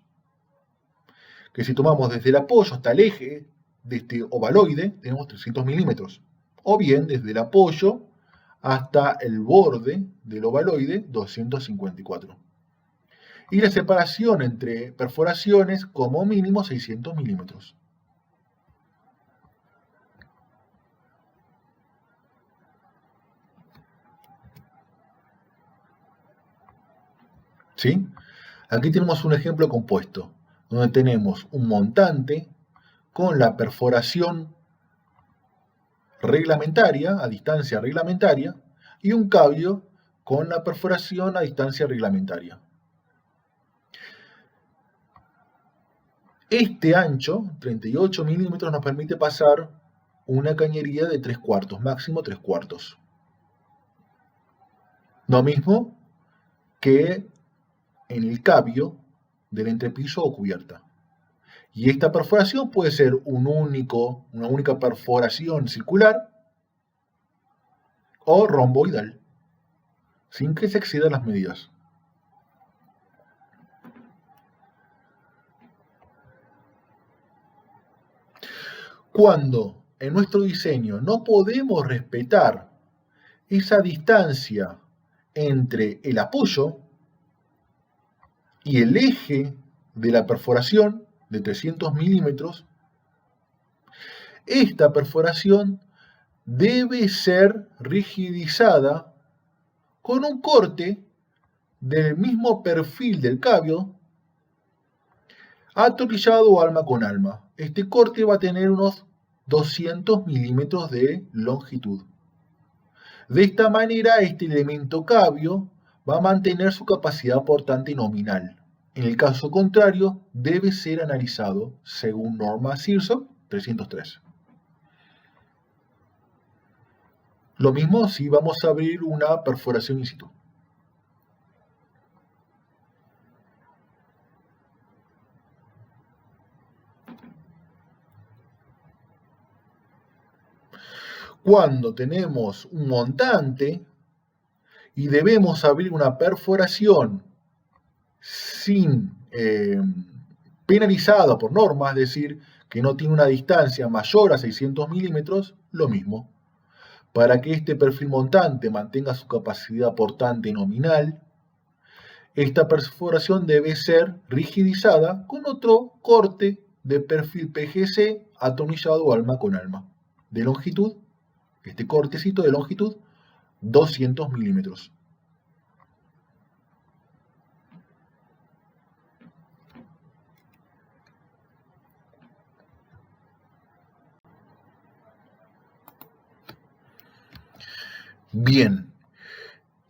Que si tomamos desde el apoyo hasta el eje de este ovaloide, tenemos 300 milímetros. O bien desde el apoyo hasta el borde del ovaloide, 254. Y la separación entre perforaciones, como mínimo 600 milímetros. ¿Sí? Aquí tenemos un ejemplo compuesto, donde tenemos un montante con la perforación reglamentaria, a distancia reglamentaria, y un cabio con la perforación a distancia reglamentaria. Este ancho, 38 milímetros, nos permite pasar una cañería de 3/4, máximo 3/4. Lo mismo que en el cabio del entrepiso o cubierta. Y esta perforación puede ser una única perforación circular o romboidal, sin que se excedan las medidas. Cuando en nuestro diseño no podemos respetar esa distancia entre el apoyo y el eje de la perforación de 300 milímetros, esta perforación debe ser rigidizada con un corte del mismo perfil del cabio, atornillado alma con alma. Este corte va a tener unos 200 milímetros de longitud. De esta manera, este elemento cabio va a mantener su capacidad portante nominal. En el caso contrario, debe ser analizado según norma CIRSO 303. Lo mismo si vamos a abrir una perforación in situ. cuando tenemos un montante y debemos abrir una perforación sin penalizada por norma, es decir, que no tiene una distancia mayor a 600 milímetros, lo mismo. Para que este perfil montante mantenga su capacidad portante nominal, esta perforación debe ser rigidizada con otro corte de perfil PGC atornillado alma con alma, de longitud, este cortecito de longitud, 200 milímetros. Bien,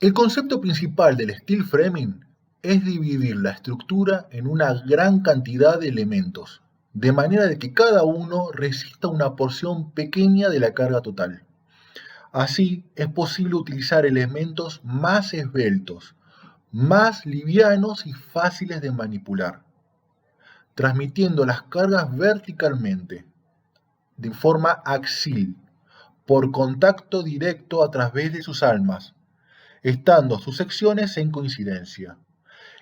el concepto principal del steel framing es dividir la estructura en una gran cantidad de elementos, de manera de que cada uno resista una porción pequeña de la carga total. Así, es posible utilizar elementos más esbeltos, más livianos y fáciles de manipular, transmitiendo las cargas verticalmente, de forma axial, por contacto directo a través de sus almas, estando sus secciones en coincidencia.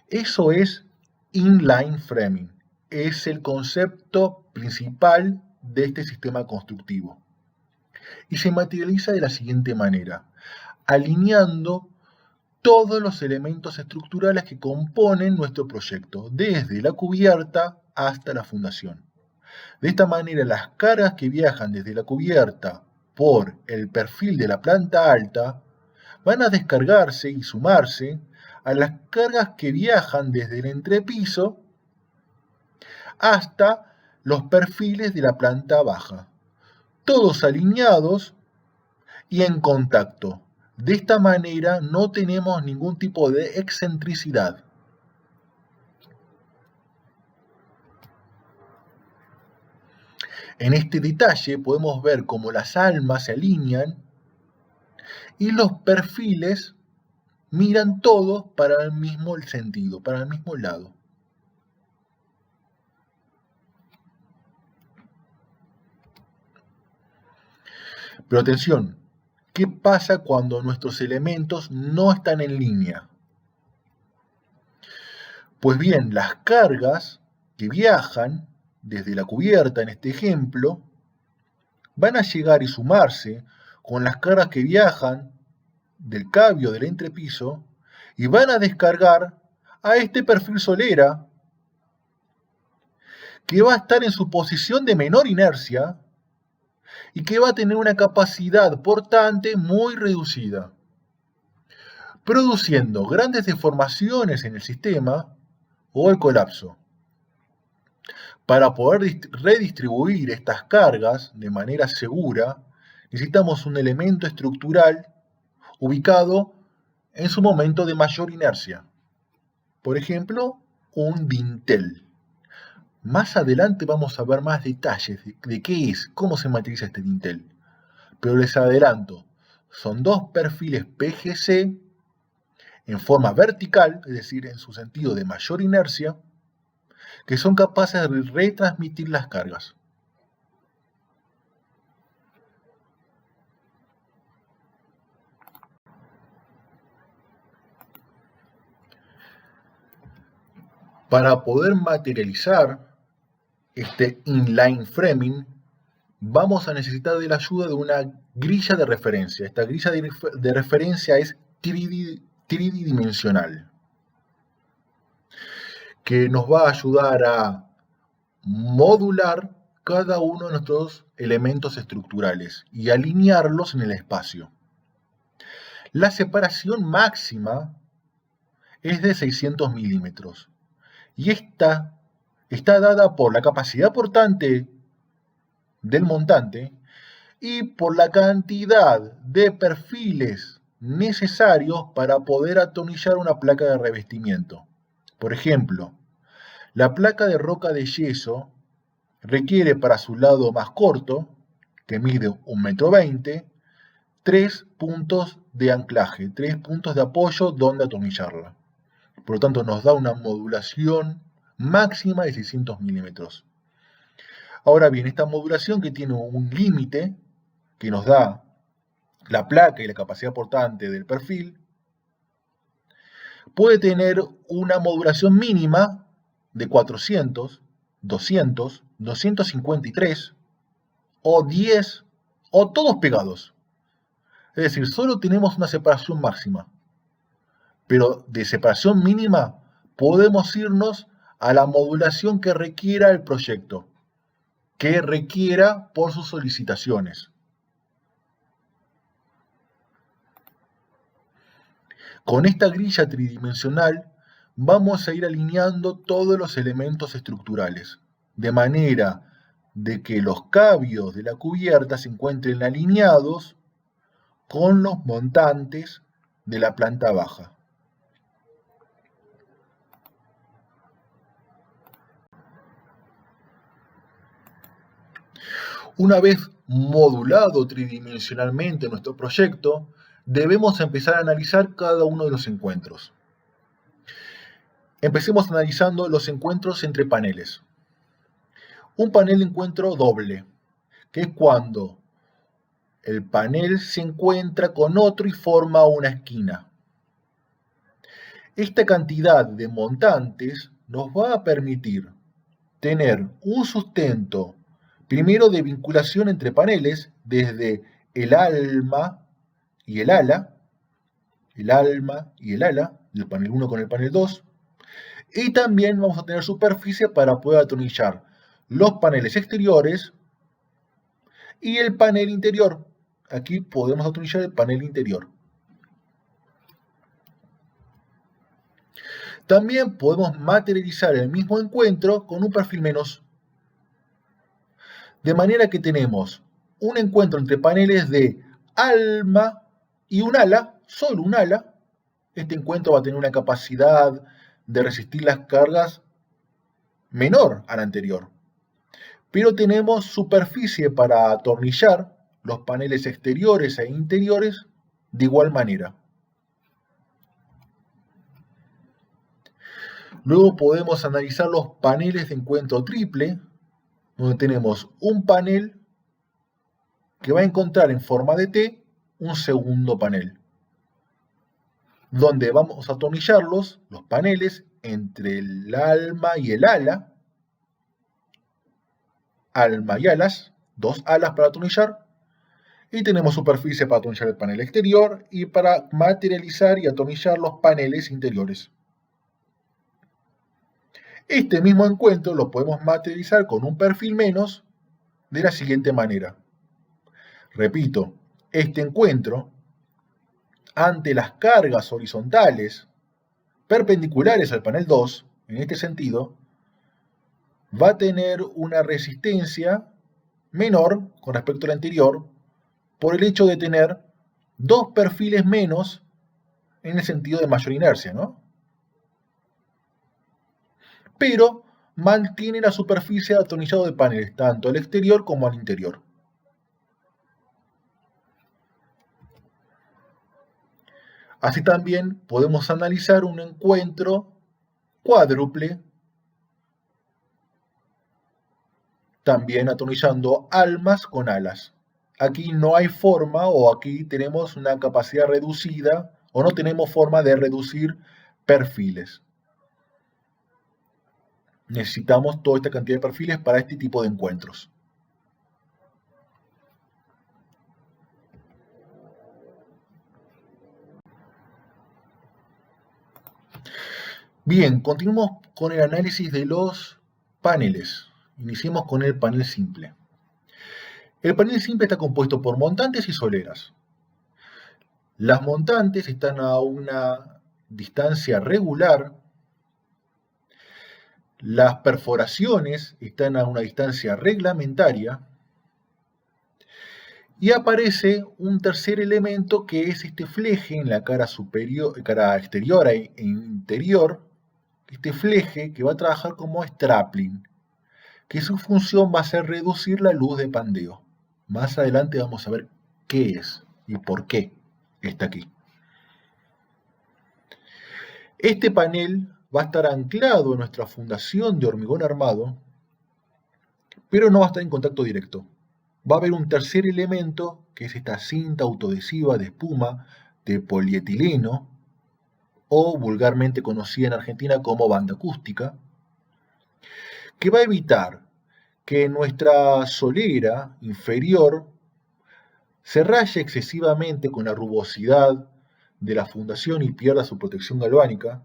Eso es inline framing, es el concepto principal de este sistema constructivo. Y se materializa de la siguiente manera, alineando todos los elementos estructurales que componen nuestro proyecto, desde la cubierta hasta la fundación. De esta manera, las cargas que viajan desde la cubierta por el perfil de la planta alta van a descargarse y sumarse a las cargas que viajan desde el entrepiso hasta los perfiles de la planta baja, todos alineados y en contacto. De esta manera no tenemos ningún tipo de excentricidad. En este detalle podemos ver cómo las almas se alinean y los perfiles miran todos para el mismo sentido, para el mismo lado. Pero atención, ¿qué pasa cuando nuestros elementos no están en línea? Pues bien, las cargas que viajan desde la cubierta, en este ejemplo, van a llegar y sumarse con las cargas que viajan del cabio del entrepiso y van a descargar a este perfil solera que va a estar en su posición de menor inercia y que va a tener una capacidad portante muy reducida, produciendo grandes deformaciones en el sistema o el colapso. Para poder redistribuir estas cargas de manera segura, necesitamos un elemento estructural ubicado en su momento de mayor inercia. Por ejemplo, un dintel. Más adelante vamos a ver más detalles de qué es, cómo se materializa este dintel. Pero les adelanto, son dos perfiles PGC en forma vertical, es decir, en su sentido de mayor inercia, que son capaces de retransmitir las cargas. Para poder materializar este inline framing, vamos a necesitar de la ayuda de una grilla de referencia. Esta grilla de referencia es tridimensional, que nos va a ayudar a modular cada uno de nuestros elementos estructurales y alinearlos en el espacio. La separación máxima es de 600 milímetros y esta está dada por la capacidad portante del montante y por la cantidad de perfiles necesarios para poder atornillar una placa de revestimiento. Por ejemplo, la placa de roca de yeso requiere para su lado más corto, que mide 1,20 m, 3 puntos de anclaje, 3 puntos de apoyo donde atornillarla. Por lo tanto, nos da una modulación máxima de 600 milímetros. Ahora bien, esta modulación que tiene un límite que nos da la placa y la capacidad portante del perfil, puede tener una modulación mínima de 400, 200, 253 o 10 o todos pegados. Es decir, solo tenemos una separación máxima, pero de separación mínima podemos irnos a la modulación que requiera el proyecto, que requiera por sus solicitaciones. Con esta grilla tridimensional vamos a ir alineando todos los elementos estructurales, de manera de que los cabios de la cubierta se encuentren alineados con los montantes de la planta baja. Una vez modulado tridimensionalmente nuestro proyecto, debemos empezar a analizar cada uno de los encuentros. Empecemos analizando los encuentros entre paneles. Un panel de encuentro doble, que es cuando el panel se encuentra con otro y forma una esquina. Esta cantidad de montantes nos va a permitir tener un sustento primero de vinculación entre paneles desde el alma y el ala, del panel 1 con el panel 2, y también vamos a tener superficie para poder atornillar los paneles exteriores y el panel interior. Aquí podemos atornillar el panel interior. También podemos materializar el mismo encuentro con un perfil menos. De manera que tenemos un encuentro entre paneles de alma y un ala, solo un ala. Este encuentro va a tener una capacidad de resistir las cargas menor a la anterior. Pero tenemos superficie para atornillar los paneles exteriores e interiores de igual manera. Luego podemos analizar los paneles de encuentro triple, donde tenemos un panel que va a encontrar en forma de T un segundo panel, donde vamos a atornillarlos, los paneles, entre el alma y el ala y alas, dos alas para atornillar, y tenemos superficie para atornillar el panel exterior y para materializar y atornillar los paneles interiores. Este mismo encuentro lo podemos materializar con un perfil menos de la siguiente manera. Repito, este encuentro, ante las cargas horizontales perpendiculares al panel 2, en este sentido, va a tener una resistencia menor con respecto al anterior por el hecho de tener dos perfiles menos en el sentido de mayor inercia, ¿no? Pero mantiene la superficie de atornillado de paneles, tanto al exterior como al interior. Así también podemos analizar un encuentro cuádruple, también atornillando almas con alas. Aquí no hay forma, o aquí tenemos una capacidad reducida, o no tenemos forma de reducir perfiles. Necesitamos toda esta cantidad de perfiles para este tipo de encuentros. Bien, continuamos con el análisis de los paneles. Iniciemos con el panel simple. El panel simple está compuesto por montantes y soleras. Las montantes están a una distancia regular. Las perforaciones están a una distancia reglamentaria. Y aparece un tercer elemento que es este fleje en la cara exterior e interior. Este fleje que va a trabajar como strapling, que su función va a ser reducir la luz de pandeo. Más adelante vamos a ver qué es y por qué está aquí. Este panel va a estar anclado en nuestra fundación de hormigón armado, pero no va a estar en contacto directo. Va a haber un tercer elemento que es esta cinta autoadhesiva de espuma de polietileno, o vulgarmente conocida en Argentina como banda acústica, que va a evitar que nuestra solera inferior se raye excesivamente con la rugosidad de la fundación y pierda su protección galvánica.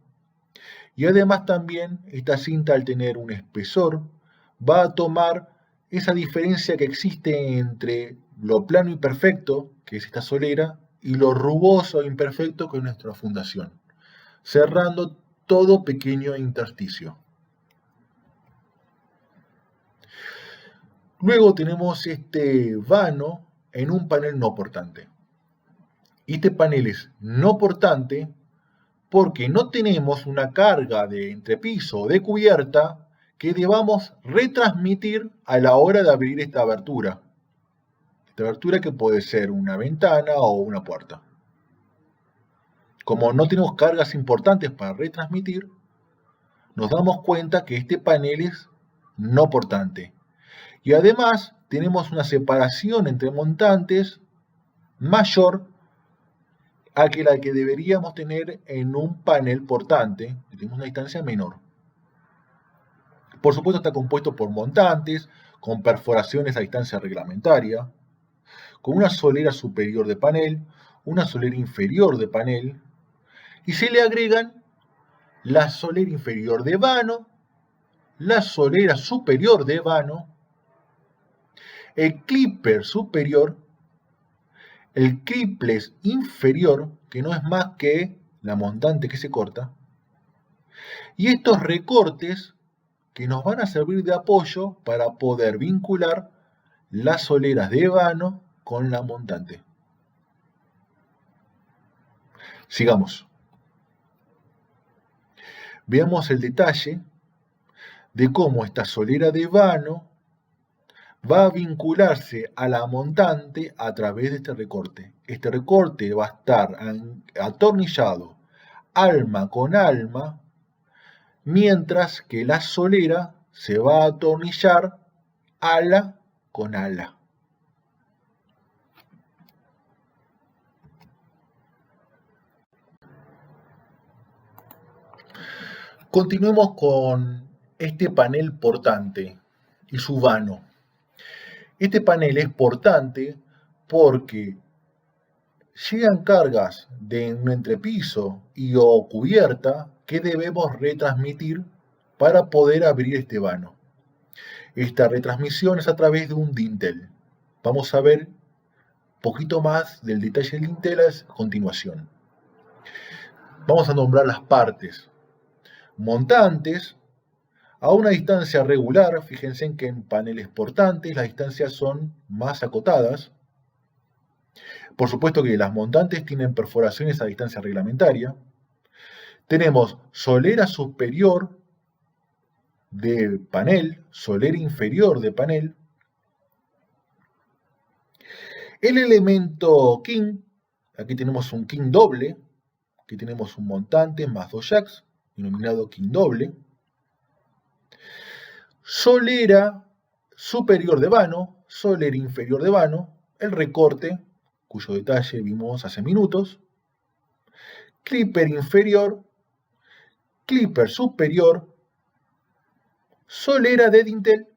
Y además también esta cinta, al tener un espesor, va a tomar esa diferencia que existe entre lo plano y perfecto, que es esta solera, y lo rugoso e imperfecto, que es nuestra fundación, cerrando todo pequeño intersticio. Luego tenemos este vano en un panel no portante. Y este panel es no portante porque no tenemos una carga de entrepiso o de cubierta que debamos retransmitir a la hora de abrir esta abertura. Esta abertura que puede ser una ventana o una puerta. Como no tenemos cargas importantes para retransmitir, nos damos cuenta que este panel es no portante. Y además tenemos una separación entre montantes mayor a que la que deberíamos tener en un panel portante, que tenemos una distancia menor. Por supuesto está compuesto por montantes, con perforaciones a distancia reglamentaria, con una solera superior de panel, una solera inferior de panel, y se le agregan la solera inferior de vano, la solera superior de vano, el clipper superior, el clipless inferior, que no es más que la montante que se corta, y estos recortes que nos van a servir de apoyo para poder vincular las soleras de vano con la montante. Sigamos. Veamos el detalle de cómo esta solera de vano va a vincularse a la montante a través de este recorte. Este recorte va a estar atornillado alma con alma, mientras que la solera se va a atornillar ala con ala. Continuemos con este panel portante y su vano. Este panel es portante porque llegan cargas de un entrepiso y o cubierta que debemos retransmitir para poder abrir este vano. Esta retransmisión es a través de un dintel. Vamos a ver un poquito más del detalle del dintel a continuación. Vamos a nombrar las partes. Montantes a una distancia regular. Fíjense en que en paneles portantes las distancias son más acotadas. Por supuesto que las montantes tienen perforaciones a distancia reglamentaria. Tenemos solera superior de panel, solera inferior de panel. El elemento king, aquí tenemos un king doble, aquí tenemos un montante más dos jacks, denominado king doble. Solera superior de vano, solera inferior de vano, el recorte, cuyo detalle vimos hace minutos. Clipper inferior, clipper superior, solera de dintel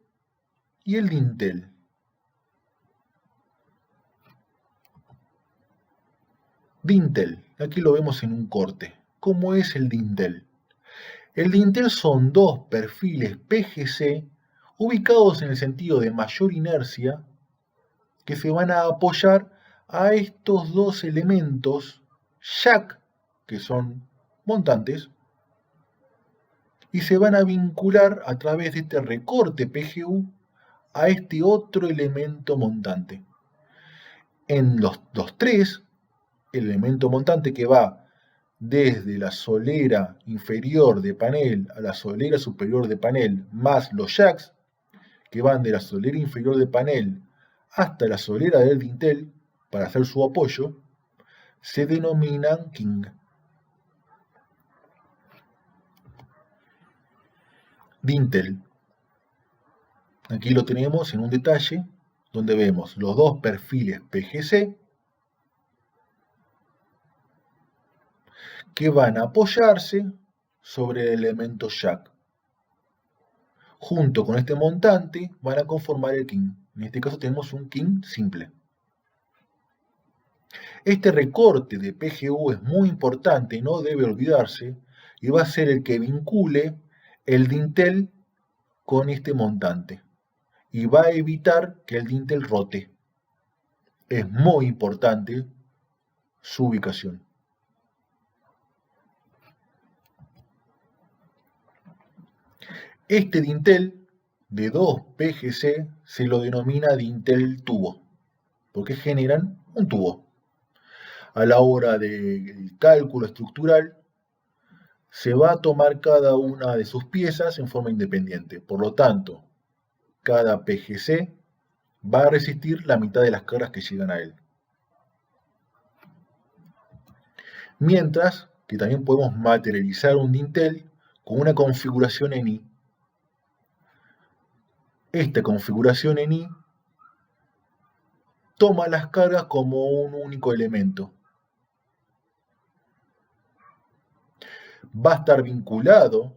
y el dintel. Dintel, aquí lo vemos en un corte. ¿Cómo es el dintel? El dintel son dos perfiles PGC ubicados en el sentido de mayor inercia que se van a apoyar a estos dos elementos jack, que son montantes, y se van a vincular a través de este recorte PGU a este otro elemento montante. En los tres, el elemento montante que va desde la solera inferior de panel a la solera superior de panel, más los jacks, que van de la solera inferior de panel hasta la solera del dintel para hacer su apoyo, se denominan king. Dintel. Aquí lo tenemos en un detalle donde vemos los dos perfiles PGC que van a apoyarse sobre el elemento jack. Junto con este montante van a conformar el king. En este caso tenemos un king simple. Este recorte de PGU es muy importante, no debe olvidarse, y va a ser el que vincule el dintel con este montante. Y va a evitar que el dintel rote. Es muy importante su ubicación. Este dintel de 2 PGC se lo denomina dintel tubo, porque generan un tubo. A la hora del cálculo estructural, se va a tomar cada una de sus piezas en forma independiente. Por lo tanto, cada PGC va a resistir la mitad de las cargas que llegan a él. Mientras que también podemos materializar un dintel con una configuración en I. Esta configuración en I toma las cargas como un único elemento. Va a estar vinculado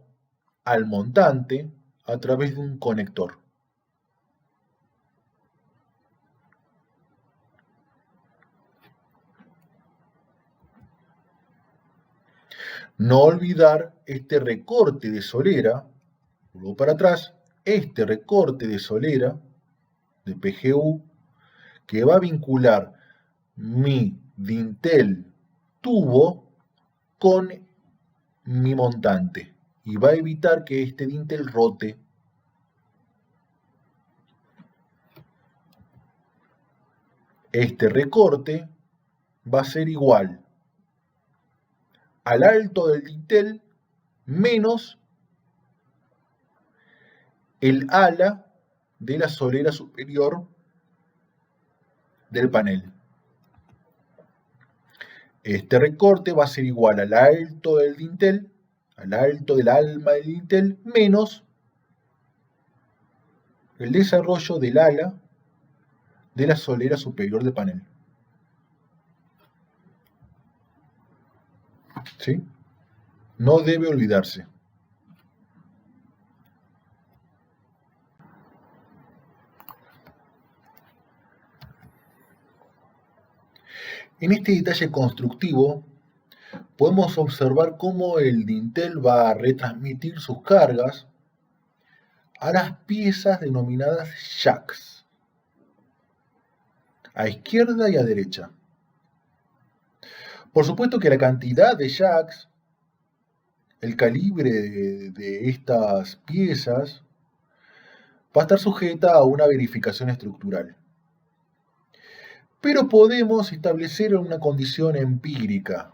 al montante a través de un conector. No olvidar este recorte de solera, vuelvo para atrás, este recorte de solera de PGU que va a vincular mi dintel tubo con mi montante y va a evitar que este dintel rote. Este recorte va a ser igual al alto del dintel menos el ala de la solera superior del panel. Este recorte va a ser igual al alto del dintel, al alto del alma del dintel, menos el desarrollo del ala de la solera superior del panel. ¿Sí? No debe olvidarse. En este detalle constructivo podemos observar cómo el dintel va a retransmitir sus cargas a las piezas denominadas jacks, a izquierda y a derecha. Por supuesto que la cantidad de jacks, el calibre de estas piezas, va a estar sujeta a una verificación estructural. Pero podemos establecer una condición empírica.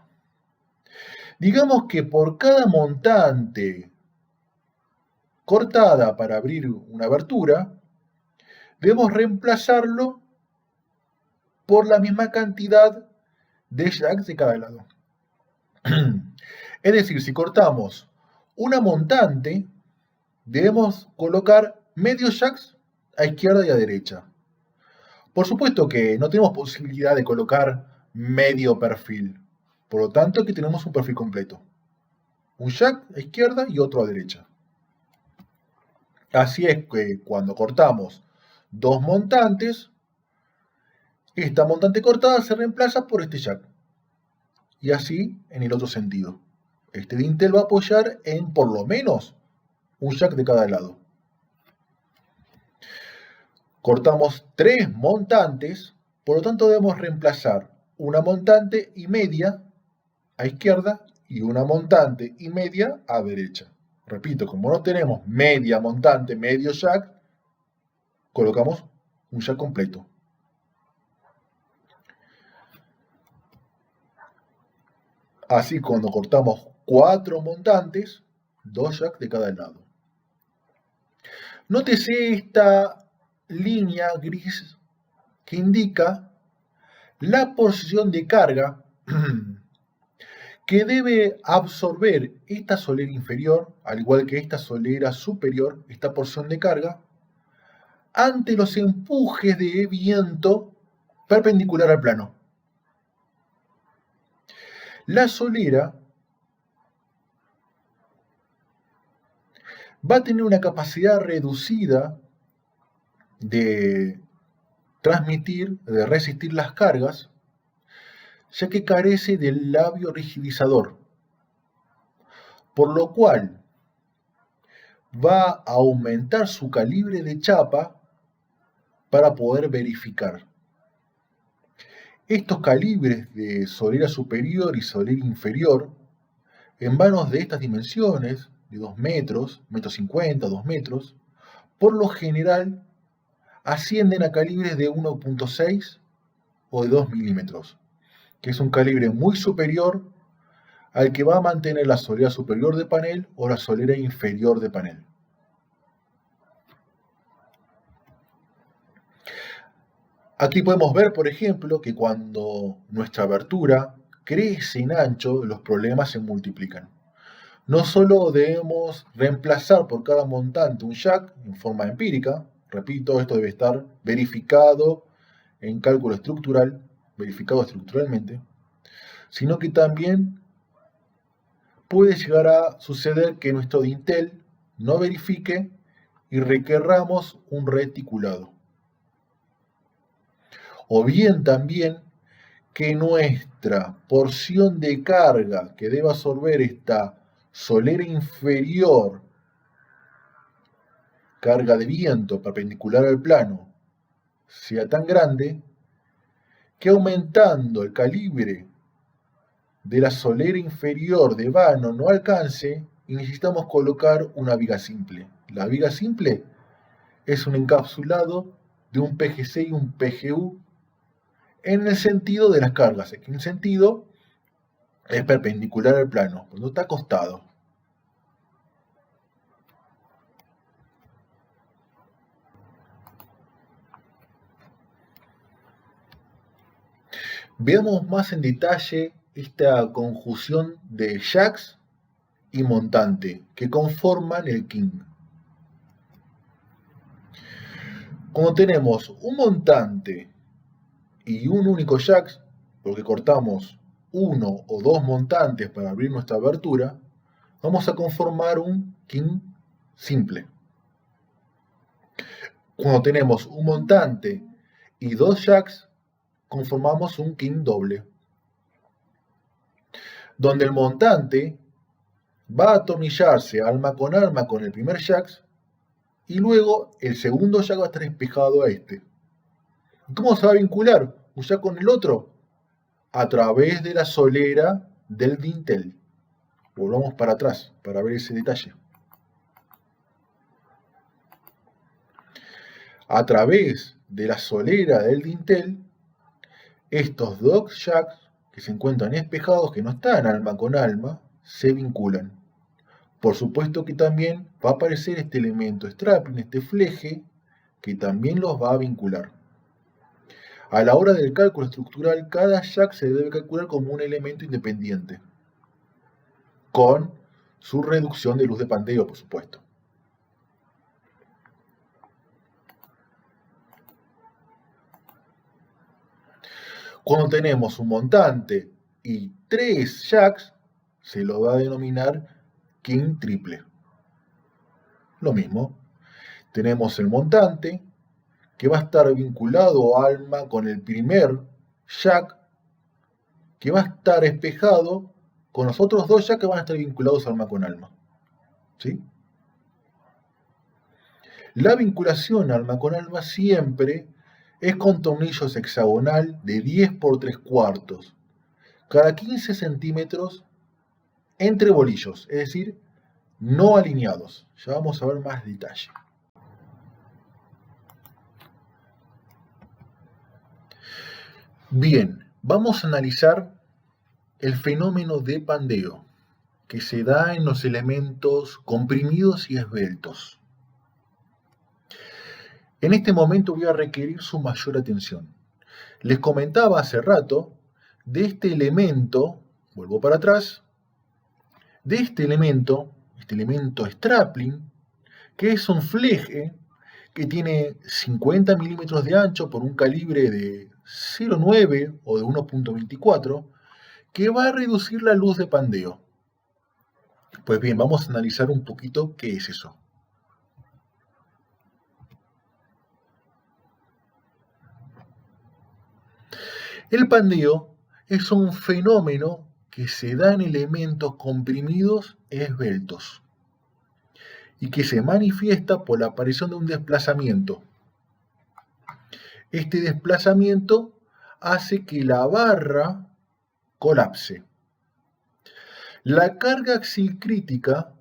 Digamos que por cada montante cortada para abrir una abertura, debemos reemplazarlo por la misma cantidad de jacks de cada lado. Es decir, si cortamos una montante, debemos colocar medios jacks a izquierda y a derecha. Por supuesto que no tenemos posibilidad de colocar medio perfil, por lo tanto aquí tenemos un perfil completo. Un jack a izquierda y otro a derecha. Así es que cuando cortamos dos montantes, esta montante cortada se reemplaza por este jack. Y así en el otro sentido. Este dintel va a apoyar en por lo menos un jack de cada lado. Cortamos tres montantes, por lo tanto debemos reemplazar una montante y media a izquierda y una montante y media a derecha. Repito, como no tenemos media montante, medio jack, colocamos un jack completo. Así cuando cortamos cuatro montantes, dos jacks de cada lado. Nótese esta línea gris que indica la porción de carga que debe absorber esta solera inferior, al igual que esta solera superior, esta porción de carga, ante los empujes de viento perpendicular al plano. La solera va a tener una capacidad reducida de transmitir, de resistir las cargas, ya que carece del labio rigidizador, por lo cual va a aumentar su calibre de chapa para poder verificar. Estos calibres de solera superior y solera inferior, en vanos de estas dimensiones, de 2 metros, 1,50 m, 2 metros, por lo general ascienden a calibres de 1,6 o de 2 milímetros, que es un calibre muy superior al que va a mantener la solera superior de panel o la solera inferior de panel. Aquí podemos ver, por ejemplo, que cuando nuestra abertura crece en ancho, los problemas se multiplican. No solo debemos reemplazar por cada montante un jack en forma empírica, repito, esto debe estar verificado en cálculo estructural, verificado estructuralmente, sino que también puede llegar a suceder que nuestro dintel no verifique y requerramos un reticulado. O bien también que nuestra porción de carga que debe absorber esta solera inferior, carga de viento perpendicular al plano, sea tan grande que aumentando el calibre de la solera inferior de vano no alcance y necesitamos colocar una viga simple. La viga simple es un encapsulado de un PGC y un PGU en el sentido de las cargas. En el sentido es perpendicular al plano, cuando está acostado. Veamos más en detalle esta conjunción de jacks y montante que conforman el king. Cuando tenemos un montante y un único jack, porque cortamos uno o dos montantes para abrir nuestra abertura, vamos a conformar un king simple. Cuando tenemos un montante y dos jacks, conformamos un king doble, donde el montante va a atornillarse alma con el primer jack y luego el segundo jack va a estar espejado a este. ¿Cómo se va a vincular un jack con el otro? A través de la solera del dintel. Volvamos para atrás para ver ese detalle. A través de la solera del dintel, estos dos jacks que se encuentran espejados, que no están alma con alma, se vinculan. Por supuesto que también va a aparecer este elemento strapping, este fleje, que también los va a vincular. A la hora del cálculo estructural, cada jack se debe calcular como un elemento independiente, con su reducción de luz de pandeo, por supuesto. Cuando tenemos un montante y tres jacks, se lo va a denominar king triple. Lo mismo, tenemos el montante que va a estar vinculado alma con el primer jack, que va a estar espejado con los otros dos jacks que van a estar vinculados alma con alma. ¿Sí? La vinculación alma con alma siempre es con tornillos hexagonal de 10 por 3/4, cada 15 centímetros entre bolillos, es decir, no alineados. Ya vamos a ver más detalle. Bien, vamos a analizar el fenómeno de pandeo que se da en los elementos comprimidos y esbeltos. En este momento voy a requerir su mayor atención. Les comentaba hace rato de este elemento, vuelvo para atrás, de este elemento strapling, que es un fleje que tiene 50 milímetros de ancho por un calibre de 0,9 o de 1,24, que va a reducir la luz de pandeo. Pues bien, vamos a analizar un poquito qué es eso. El pandeo es un fenómeno que se da en elementos comprimidos esbeltos y que se manifiesta por la aparición de un desplazamiento. Este desplazamiento hace que la barra colapse. La carga axial crítica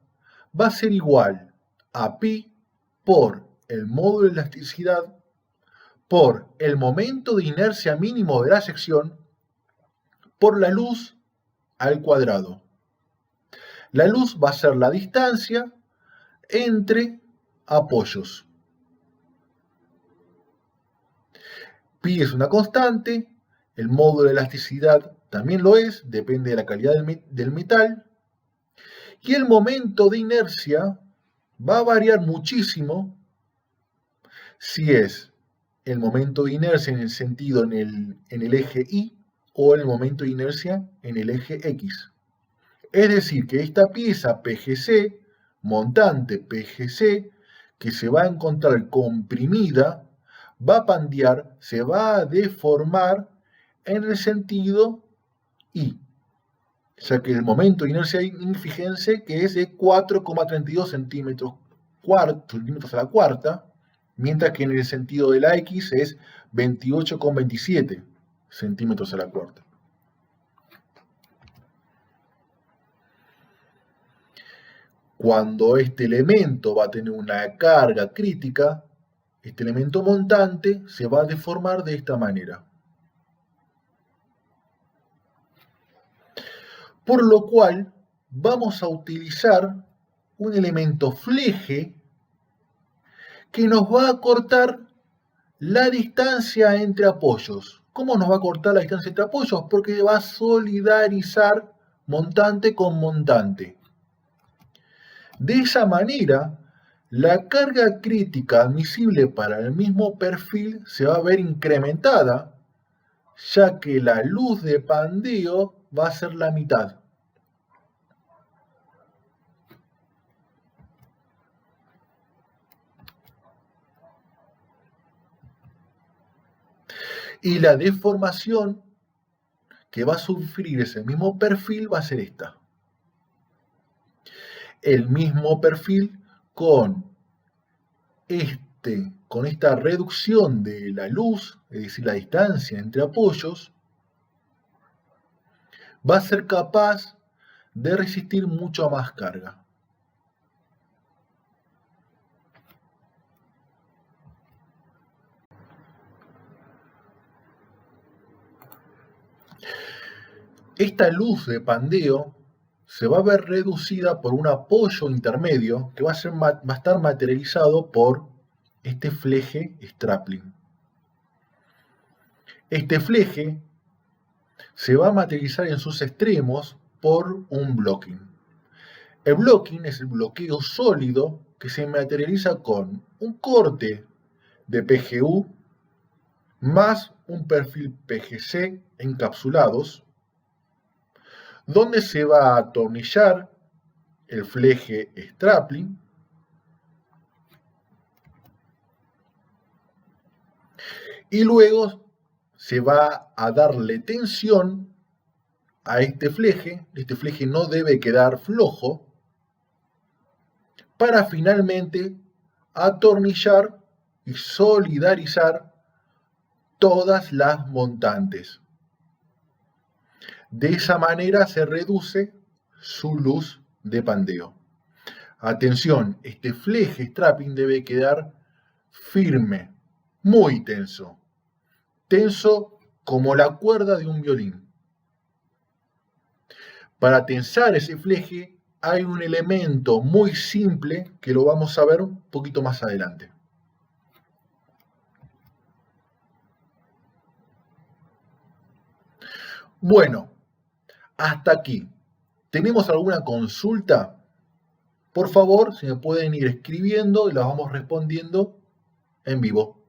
va a ser igual a pi por el módulo de elasticidad por el momento de inercia mínimo de la sección por la luz al cuadrado. La luz va a ser la distancia entre apoyos. Pi es una constante, el módulo de elasticidad también lo es, depende de la calidad del metal, y el momento de inercia va a variar muchísimo si es el momento de inercia en el sentido en el eje Y o el momento de inercia en el eje X. Es decir, que esta pieza PGC, montante PGC, que se va a encontrar comprimida, va a pandear, se va a deformar en el sentido Y, ya que el momento de inercia, fíjense que es de 4,32 centímetros a la cuarta, mientras que en el sentido de la X es 28,27 centímetros a la cuarta. Cuando este elemento va a tener una carga crítica, este elemento montante se va a deformar de esta manera. Por lo cual vamos a utilizar un elemento fleje que nos va a cortar la distancia entre apoyos. ¿Cómo nos va a cortar la distancia entre apoyos? Porque va a solidarizar montante con montante. De esa manera, la carga crítica admisible para el mismo perfil se va a ver incrementada, ya que la luz de pandeo va a ser la mitad. Y la deformación que va a sufrir ese mismo perfil va a ser esta. El mismo perfil con esta reducción de la luz, es decir, la distancia entre apoyos, va a ser capaz de resistir mucho más carga. Esta luz de pandeo se va a ver reducida por un apoyo intermedio que va a estar materializado por este fleje Strapling. Este fleje se va a materializar en sus extremos por un blocking. El blocking es el bloqueo sólido que se materializa con un corte de PGU más un perfil PGC encapsulados, donde se va a atornillar el fleje Strapling y luego se va a darle tensión a este fleje no debe quedar flojo, para finalmente atornillar y solidarizar todas las montantes. De esa manera se reduce su luz de pandeo. Atención, este fleje strapping debe quedar firme, muy tenso. Tenso como la cuerda de un violín. Para tensar ese fleje hay un elemento muy simple que lo vamos a ver un poquito más adelante. Bueno, hasta aquí. ¿Tenemos alguna consulta? Por favor, si me pueden ir escribiendo y las vamos respondiendo en vivo.